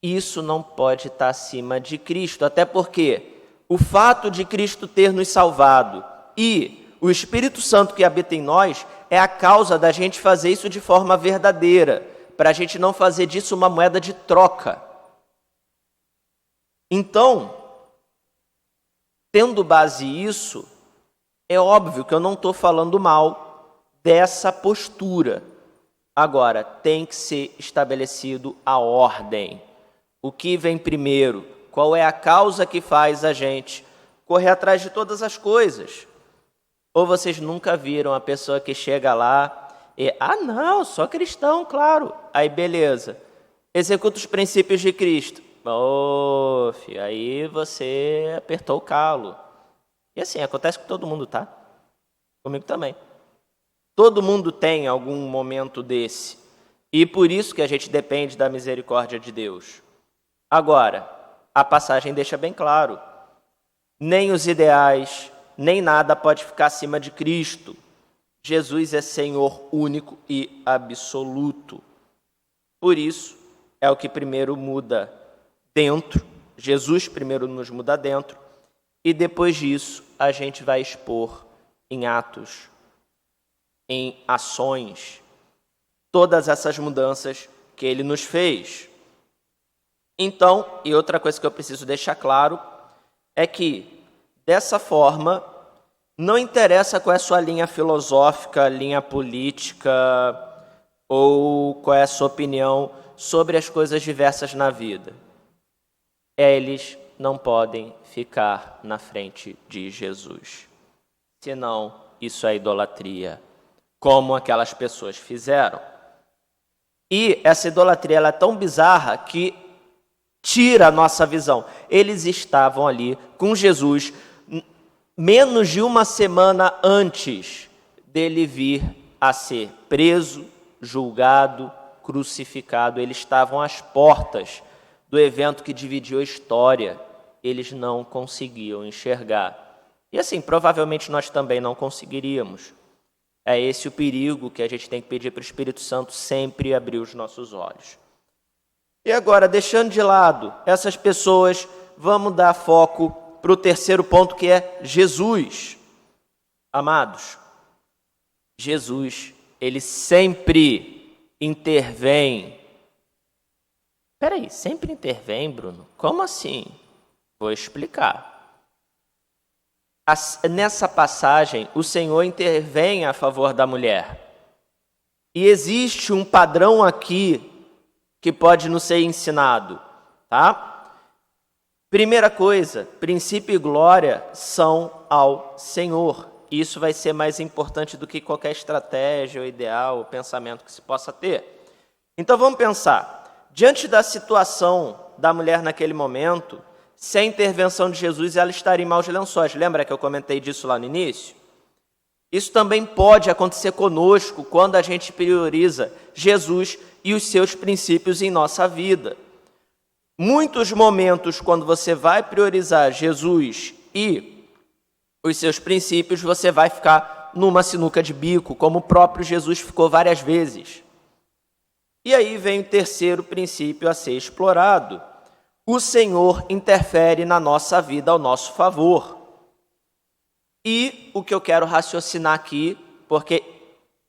Isso não pode estar acima de Cristo, até porque o fato de Cristo ter nos salvado e o Espírito Santo que habita em nós é a causa da gente fazer isso de forma verdadeira, para a gente não fazer disso uma moeda de troca. Então, tendo base isso, é óbvio que eu não estou falando mal dessa postura. Agora, tem que ser estabelecido a ordem. O que vem primeiro? Qual é a causa que faz a gente correr atrás de todas as coisas? Ou vocês nunca viram a pessoa que chega lá e, não, sou cristão, claro. Aí, beleza. Executa os princípios de Cristo. Filho, aí você apertou o calo. E assim, acontece com todo mundo, tá? Comigo também. Todo mundo tem algum momento desse. E por isso que a gente depende da misericórdia de Deus. Agora, a passagem deixa bem claro. Nem os ideais, nem nada pode ficar acima de Cristo. Jesus é Senhor único e absoluto. Por isso, é o que primeiro muda dentro. Jesus primeiro nos muda dentro. E depois disso, a gente vai expor em atos, em ações, todas essas mudanças que Ele nos fez. Então, e outra coisa que eu preciso deixar claro, é que, dessa forma, não interessa qual é a sua linha filosófica, linha política, ou qual é a sua opinião sobre as coisas diversas na vida. Eles não podem ficar na frente de Jesus. Senão, isso é idolatria, como aquelas pessoas fizeram. E essa idolatria ela é tão bizarra que tira a nossa visão. Eles estavam ali com Jesus menos de uma semana antes dele vir a ser preso, julgado, crucificado. Eles estavam às portas do evento que dividiu a história. Eles não conseguiam enxergar. E assim, provavelmente nós também não conseguiríamos. É esse o perigo que a gente tem que pedir para o Espírito Santo sempre abrir os nossos olhos. E agora, deixando de lado essas pessoas, vamos dar foco para o terceiro ponto, que é Jesus. Amados, Jesus, ele sempre intervém. Peraí, sempre intervém, Bruno? Como assim? Vou explicar. Nessa passagem, o Senhor intervém a favor da mulher. E existe um padrão aqui que pode nos ser ensinado, tá? Primeira coisa, princípio e glória são ao Senhor. Isso vai ser mais importante do que qualquer estratégia, ou ideal, ou pensamento que se possa ter. Então vamos pensar, diante da situação da mulher naquele momento, sem a intervenção de Jesus, ela estaria em maus lençóis. Lembra que eu comentei disso lá no início? Isso também pode acontecer conosco quando a gente prioriza Jesus e os seus princípios em nossa vida. Muitos momentos, quando você vai priorizar Jesus e os seus princípios, você vai ficar numa sinuca de bico, como o próprio Jesus ficou várias vezes. E aí vem o terceiro princípio a ser explorado. O Senhor interfere na nossa vida ao nosso favor. E o que eu quero raciocinar aqui, porque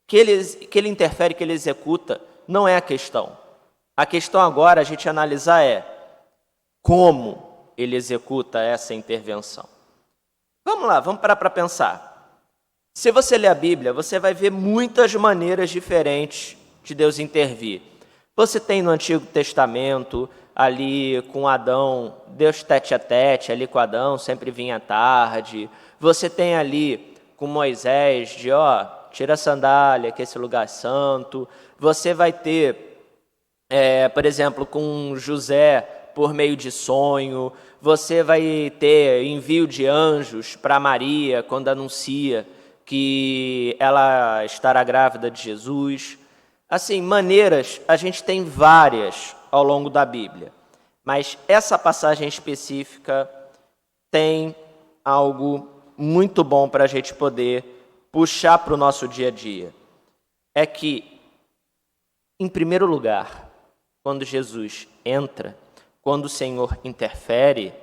que ele interfere, que ele executa, não é a questão. A questão agora a gente analisar é como ele executa essa intervenção. Vamos lá, vamos parar para pensar. Se você ler a Bíblia, você vai ver muitas maneiras diferentes de Deus intervir. Você tem no Antigo Testamento, ali com Adão, Deus tete a tete, ali com Adão, sempre vinha tarde. Você tem ali com Moisés, de tira a sandália, que esse lugar é santo. Você vai ter, por exemplo, com José, por meio de sonho. Você vai ter envio de anjos para Maria, quando anuncia que ela estará grávida de Jesus. Assim, maneiras, a gente tem várias ao longo da Bíblia. Mas essa passagem específica tem algo muito bom para a gente poder puxar para o nosso dia a dia. É que, em primeiro lugar, quando Jesus entra, quando o Senhor interfere,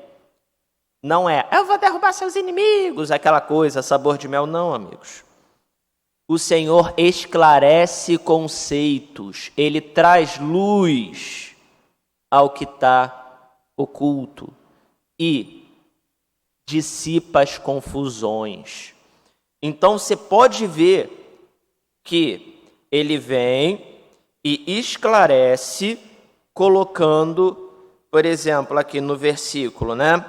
não é, eu vou derrubar seus inimigos, aquela coisa, sabor de mel, não, amigos. O Senhor esclarece conceitos, Ele traz luz ao que está oculto e dissipa as confusões. Então você pode ver que Ele vem e esclarece, colocando, por exemplo, aqui no versículo, né?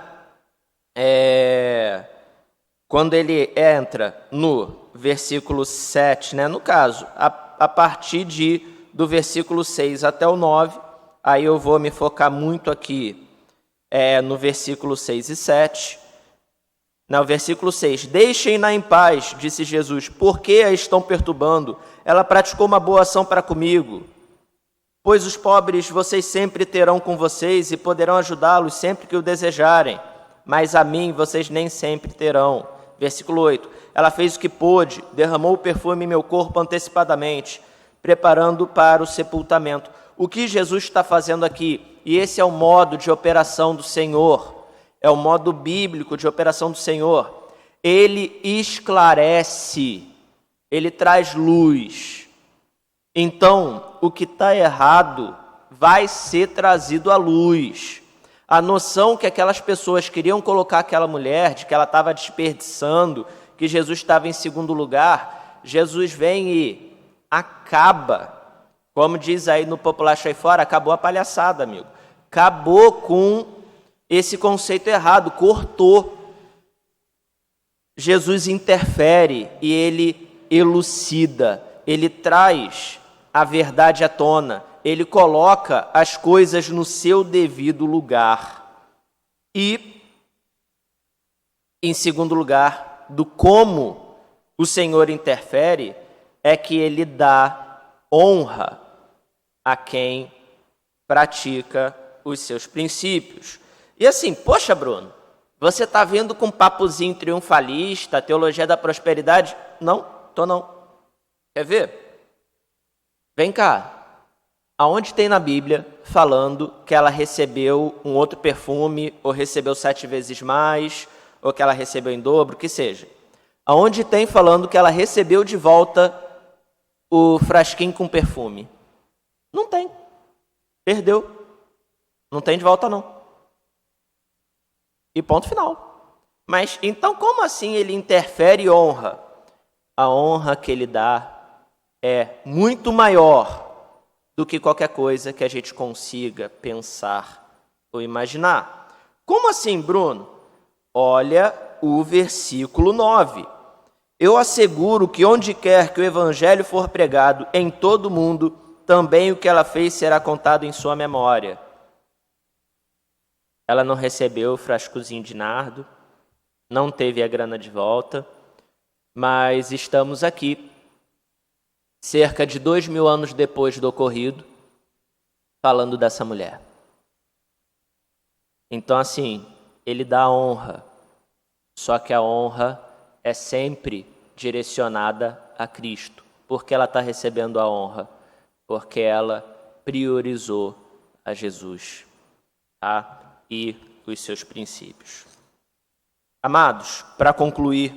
Quando ele entra no versículo 7, né? No caso, a partir do versículo 6 até o 9, aí eu vou me focar muito aqui no versículo 6 e 7. No versículo 6, deixem-na em paz, disse Jesus, por que a estão perturbando? Ela praticou uma boa ação para comigo. Pois os pobres vocês sempre terão com vocês e poderão ajudá-los sempre que o desejarem, mas a mim vocês nem sempre terão. Versículo 8, ela fez o que pôde, derramou o perfume em meu corpo antecipadamente, preparando para o sepultamento. O que Jesus está fazendo aqui? E esse é o modo de operação do Senhor, é o modo bíblico de operação do Senhor. Ele esclarece, ele traz luz. Então, o que está errado vai ser trazido à luz. A noção que aquelas pessoas queriam colocar aquela mulher, de que ela estava desperdiçando, que Jesus estava em segundo lugar, Jesus vem e acaba, como diz aí no popular Chai Fora, acabou a palhaçada, amigo. Acabou com esse conceito errado, cortou. Jesus interfere e ele elucida, ele traz a verdade à tona, ele coloca as coisas no seu devido lugar. E, em segundo lugar, do como o Senhor interfere, é que ele dá honra a quem pratica os seus princípios. E assim, poxa, Bruno, você está vindo com um papozinho triunfalista, teologia da prosperidade? Não, estou não. Quer ver? Vem cá. Aonde tem na Bíblia falando que ela recebeu um outro perfume, ou recebeu 7 vezes mais, ou que ela recebeu em dobro, o que seja? Aonde tem falando que ela recebeu de volta o frasquinho com perfume? Não tem. Perdeu. Não tem de volta, não. E ponto final. Mas, então, como assim ele interfere e honra? A honra que ele dá é muito maior do que qualquer coisa que a gente consiga pensar ou imaginar. Como assim, Bruno? Olha o versículo 9. Eu asseguro que onde quer que o evangelho for pregado em todo o mundo, também o que ela fez será contado em sua memória. Ela não recebeu o frascozinho de nardo, não teve a grana de volta, mas estamos aqui, cerca de 2000 anos depois do ocorrido, falando dessa mulher. Então, assim, ele dá honra, só que a honra é sempre direcionada a Cristo. Por que ela está recebendo a honra? Porque ela priorizou a Jesus, tá? E os seus princípios. Amados, para concluir,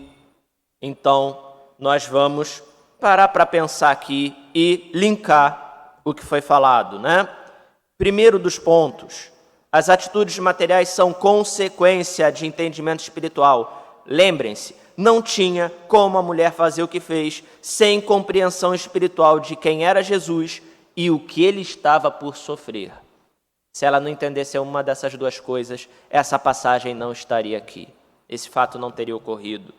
então, nós vamos parar para pensar aqui e linkar o que foi falado, né? Primeiro dos pontos, as atitudes materiais são consequência de entendimento espiritual. Lembrem-se, não tinha como a mulher fazer o que fez sem compreensão espiritual de quem era Jesus e o que ele estava por sofrer. Se ela não entendesse uma dessas duas coisas, essa passagem não estaria aqui. Esse fato não teria ocorrido.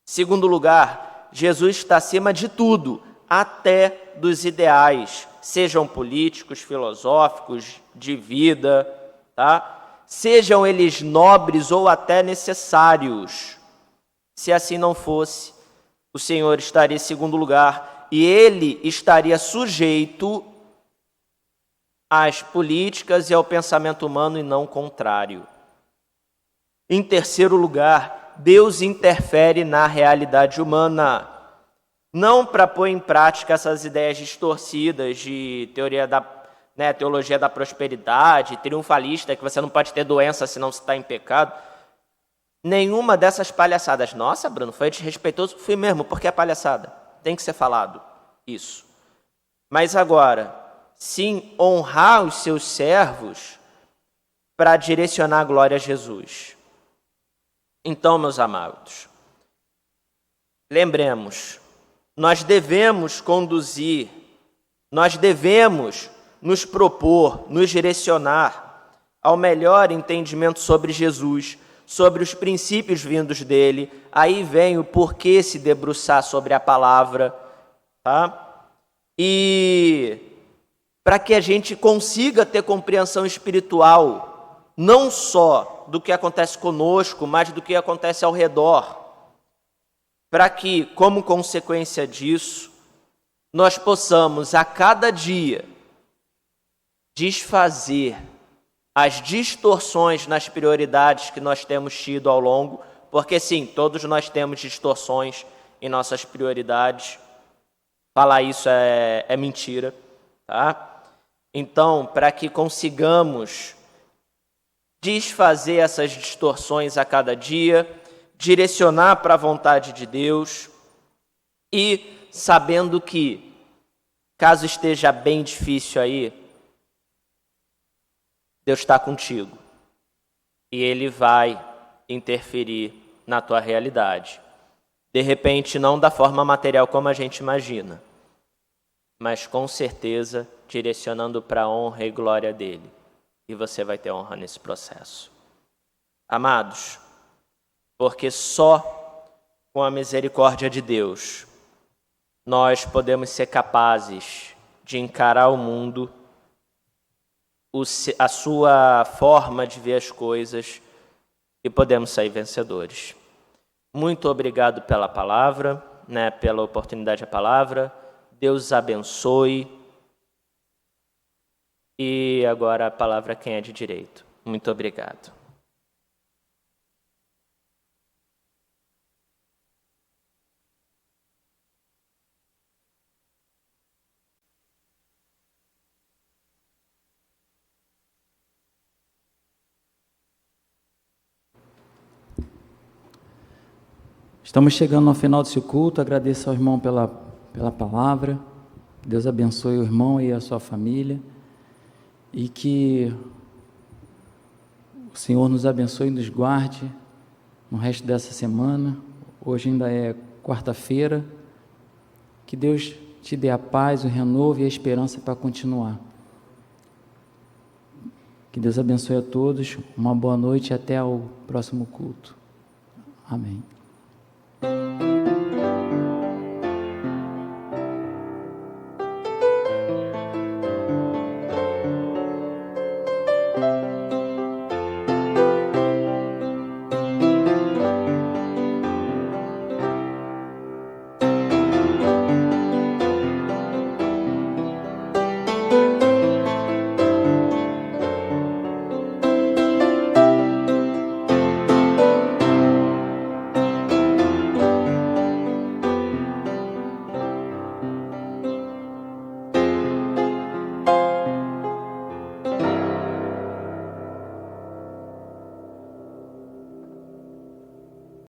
Segundo lugar, Jesus está acima de tudo, até dos ideais, sejam políticos, filosóficos, de vida, tá? Sejam eles nobres ou até necessários. Se assim não fosse, o Senhor estaria em segundo lugar e ele estaria sujeito às políticas e ao pensamento humano e não contrário. Em terceiro lugar, Deus interfere na realidade humana, não para pôr em prática essas ideias distorcidas de teologia da prosperidade, triunfalista, que você não pode ter doença senão você está em pecado. Nenhuma dessas palhaçadas. Nossa, Bruno, foi desrespeitoso? Fui mesmo, porque é palhaçada. Tem que ser falado isso. Mas agora, sim, honrar os seus servos para direcionar a glória a Jesus. Então, meus amados, lembremos, nós devemos conduzir, nós devemos nos propor, nos direcionar ao melhor entendimento sobre Jesus, sobre os princípios vindos dele. Aí vem o porquê se debruçar sobre a palavra, tá? E para que a gente consiga ter compreensão espiritual, não só do que acontece conosco, mas do que acontece ao redor. Para que, como consequência disso, nós possamos a cada dia desfazer as distorções nas prioridades que nós temos tido ao longo, porque sim, todos nós temos distorções em nossas prioridades. Falar isso é mentira, tá? Então, para que consigamos desfazer essas distorções a cada dia, direcionar para a vontade de Deus e sabendo que, caso esteja bem difícil aí, Deus está contigo e Ele vai interferir na tua realidade. De repente, não da forma material como a gente imagina, mas com certeza direcionando para a honra e glória dEle. E você vai ter honra nesse processo. Amados, porque só com a misericórdia de Deus nós podemos ser capazes de encarar o mundo, a sua forma de ver as coisas, e podemos sair vencedores. Muito obrigado pela palavra, pela oportunidade da palavra. Deus abençoe. E agora a palavra quem é de direito. Muito obrigado. Estamos chegando ao final desse culto. Agradeço ao irmão pela palavra. Deus abençoe o irmão e a sua família. E que o Senhor nos abençoe e nos guarde no resto dessa semana. Hoje ainda é quarta-feira. Que Deus te dê a paz, o renovo e a esperança para continuar. Que Deus abençoe a todos. Uma boa noite e até o próximo culto. Amém.